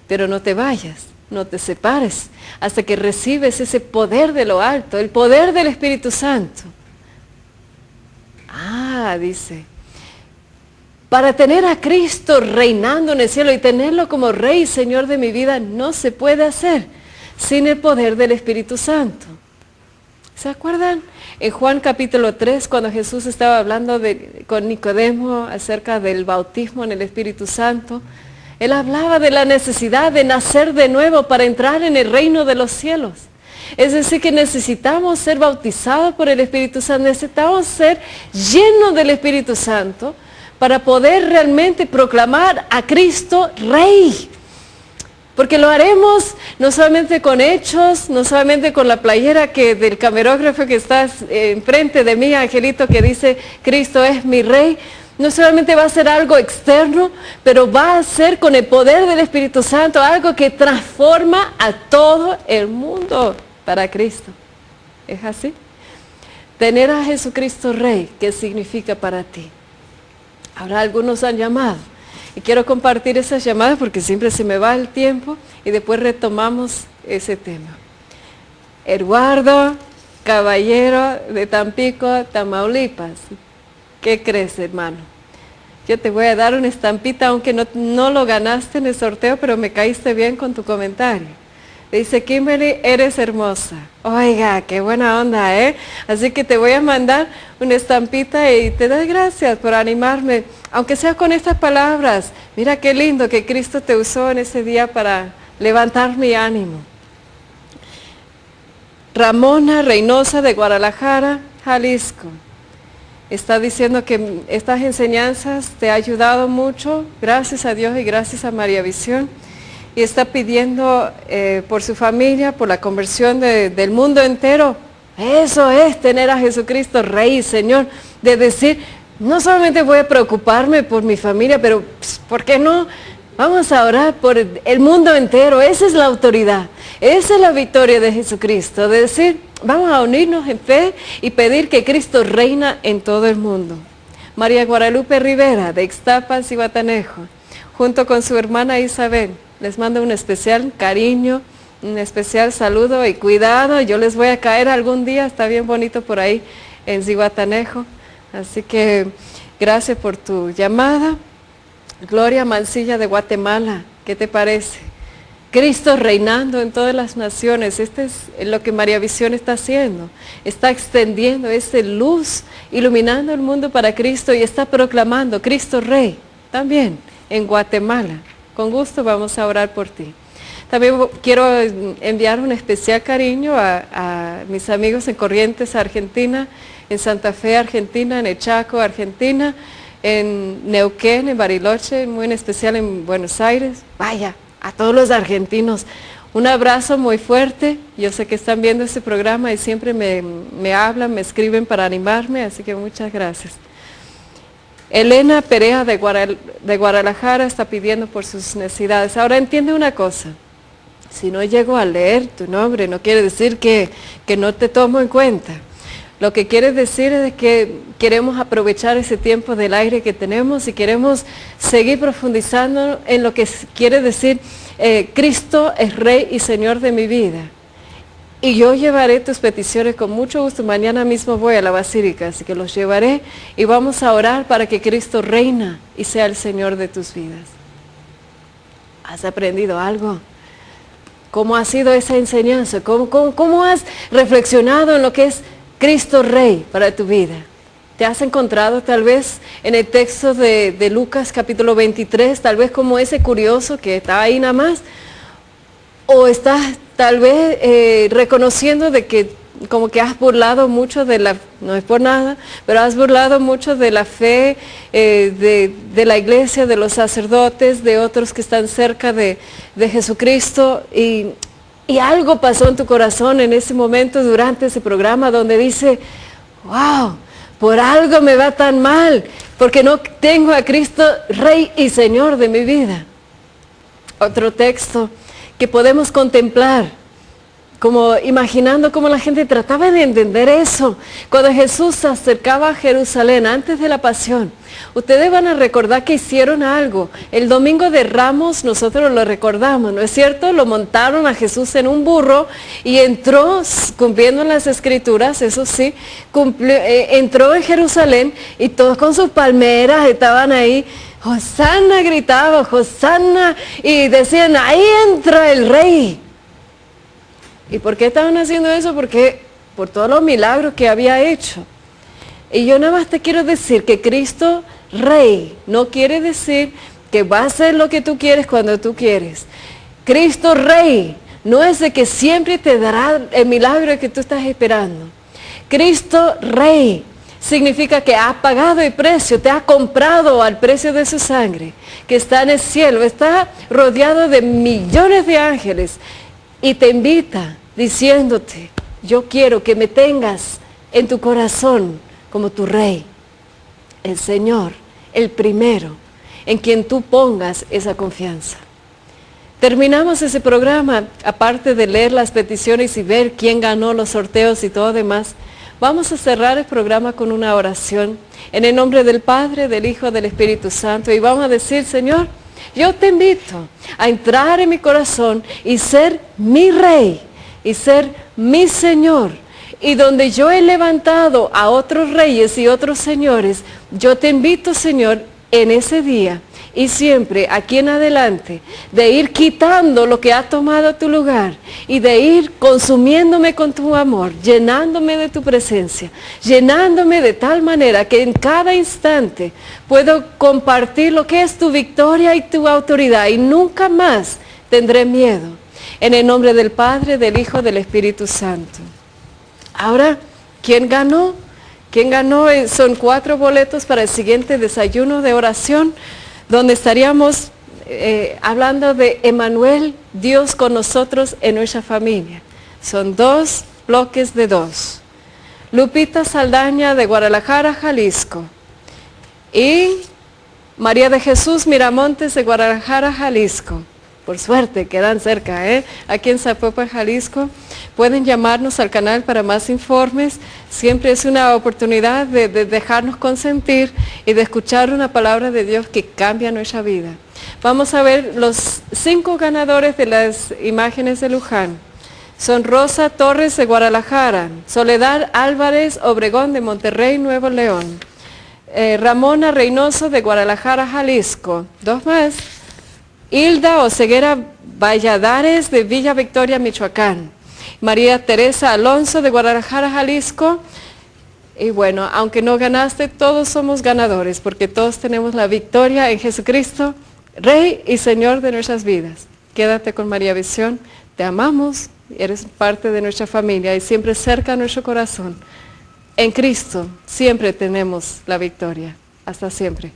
pero no te vayas, no te separes, hasta que recibes ese poder de lo alto, el poder del Espíritu Santo. Dice, para tener a Cristo reinando en el cielo y tenerlo como Rey y Señor de mi vida, no se puede hacer sin el poder del Espíritu Santo. ¿Se acuerdan? En Juan capítulo 3, cuando Jesús estaba hablando con Nicodemo acerca del bautismo en el Espíritu Santo, Él hablaba de la necesidad de nacer de nuevo para entrar en el reino de los cielos. Es decir, que necesitamos ser bautizados por el Espíritu Santo, necesitamos ser llenos del Espíritu Santo para poder realmente proclamar a Cristo Rey. Porque lo haremos no solamente con hechos, no solamente con la playera del camarógrafo que está enfrente de mí, Angelito, que dice, Cristo es mi Rey. No solamente va a ser algo externo, pero va a ser con el poder del Espíritu Santo, algo que transforma a todo el mundo para Cristo. ¿Es así? Tener a Jesucristo Rey, ¿qué significa para ti? Ahora algunos han llamado. Y quiero compartir esas llamadas porque siempre se me va el tiempo y después retomamos ese tema. Eduardo Caballero de Tampico, Tamaulipas. ¿Qué crees, hermano? Yo te voy a dar una estampita, aunque no lo ganaste en el sorteo, pero me caíste bien con tu comentario. Dice, Kimberly, eres hermosa. Oiga, qué buena onda, ¿eh? Así que te voy a mandar una estampita y te doy gracias por animarme, aunque sea con estas palabras. Mira qué lindo que Cristo te usó en ese día para levantar mi ánimo. Ramona Reynosa de Guadalajara, Jalisco. Está diciendo que estas enseñanzas te han ayudado mucho, gracias a Dios y gracias a María Visión. Y está pidiendo por su familia, por la conversión del mundo entero. Eso es tener a Jesucristo Rey y Señor, de decir, no solamente voy a preocuparme por mi familia, pero ¿por qué no? Vamos a orar por el mundo entero. Esa es la autoridad, esa es la victoria de Jesucristo, de decir, vamos a unirnos en fe y pedir que Cristo reina en todo el mundo. María Guadalupe Rivera, de Ixtapas, Zihuatanejo, junto con su hermana Isabel, les mando un especial cariño, un especial saludo y cuidado. Yo les voy a caer algún día, está bien bonito por ahí en Zihuatanejo. Así que gracias por tu llamada. Gloria Mancilla de Guatemala, ¿qué te parece? Cristo reinando en todas las naciones. Este es lo que María Visión está haciendo. Está extendiendo esa luz, iluminando el mundo para Cristo y está proclamando Cristo Rey también en Guatemala. Con gusto vamos a orar por ti. También quiero enviar un especial cariño a mis amigos en Corrientes, Argentina, en Santa Fe, Argentina, en El Chaco, Argentina, en Neuquén, en Bariloche, muy en especial en Buenos Aires. Vaya, a todos los argentinos, un abrazo muy fuerte. Yo sé que están viendo este programa y siempre me hablan, me escriben para animarme, así que muchas gracias. Elena Perea de Guadalajara está pidiendo por sus necesidades. Ahora entiende una cosa, si no llego a leer tu nombre, no quiere decir que no te tomo en cuenta. Lo que quiere decir es que queremos aprovechar ese tiempo del aire que tenemos y queremos seguir profundizando en lo que quiere decir Cristo es Rey y Señor de mi vida. Y yo llevaré tus peticiones con mucho gusto. Mañana mismo voy a la Basílica, así que los llevaré y vamos a orar para que Cristo reina y sea el Señor de tus vidas. ¿Has aprendido algo? ¿Cómo ha sido esa enseñanza? ¿Cómo has reflexionado en lo que es Cristo Rey para tu vida? ¿Te has encontrado tal vez en el texto de Lucas capítulo 23, tal vez como ese curioso que está ahí nada más? ¿O estás tal vez reconociendo de que como que has burlado mucho de la, no es por nada, pero has burlado mucho de la fe de la iglesia, de los sacerdotes, de otros que están cerca de Jesucristo y algo pasó en tu corazón en ese momento durante ese programa donde dice, wow, por algo me va tan mal, porque no tengo a Cristo Rey y Señor de mi vida? Otro texto que podemos contemplar, como imaginando cómo la gente trataba de entender eso. Cuando Jesús se acercaba a Jerusalén antes de la pasión, ustedes van a recordar que hicieron algo. El domingo de Ramos nosotros lo recordamos, ¿no es cierto? Lo montaron a Jesús en un burro y entró, cumpliendo las escrituras, eso sí, entró en Jerusalén y todos con sus palmeras estaban ahí. Hosanna gritaba, Hosanna, y decían, ahí entra el Rey. ¿Y por qué estaban haciendo eso? Porque por todos los milagros que había hecho. Y yo nada más te quiero decir que Cristo Rey no quiere decir que va a hacer lo que tú quieres cuando tú quieres. Cristo Rey no es de que siempre te dará el milagro que tú estás esperando. Cristo Rey significa que ha pagado el precio, te ha comprado al precio de su sangre, que está en el cielo, está rodeado de millones de ángeles y te invita diciéndote, yo quiero que me tengas en tu corazón como tu Rey, el Señor, el primero, en quien tú pongas esa confianza. Terminamos ese programa, aparte de leer las peticiones y ver quién ganó los sorteos y todo demás. Vamos a cerrar el programa con una oración en el nombre del Padre, del Hijo, del Espíritu Santo y vamos a decir, Señor, yo te invito a entrar en mi corazón y ser mi Rey y ser mi Señor. Y donde yo he levantado a otros reyes y otros señores, yo te invito, Señor, en ese día y siempre, aquí en adelante, de ir quitando lo que ha tomado tu lugar y de ir consumiéndome con tu amor, llenándome de tu presencia, llenándome de tal manera que en cada instante puedo compartir lo que es tu victoria y tu autoridad y nunca más tendré miedo. En el nombre del Padre, del Hijo, del Espíritu Santo. Ahora, ¿quién ganó? ¿Quién ganó? Son 4 boletos para el siguiente desayuno de oración, donde estaríamos hablando de Emmanuel, Dios con nosotros en nuestra familia. Son 2 bloques de 2. Lupita Saldaña de Guadalajara, Jalisco. Y María de Jesús Miramontes de Guadalajara, Jalisco. Por suerte, quedan cerca, aquí en Zapopan, Jalisco. Pueden llamarnos al canal para más informes. Siempre es una oportunidad de dejarnos consentir y de escuchar una palabra de Dios que cambia nuestra vida. Vamos a ver los 5 ganadores de las imágenes de Luján. Son Rosa Torres de Guadalajara, Soledad Álvarez Obregón de Monterrey, Nuevo León, Ramona Reynoso de Guadalajara, Jalisco. 2 más. Hilda Oseguera Valladares de Villa Victoria, Michoacán. María Teresa Alonso de Guadalajara, Jalisco. Y bueno, aunque no ganaste, todos somos ganadores, porque todos tenemos la victoria en Jesucristo, Rey y Señor de nuestras vidas. Quédate con María Visión, te amamos, eres parte de nuestra familia y siempre cerca a nuestro corazón. En Cristo siempre tenemos la victoria. Hasta siempre.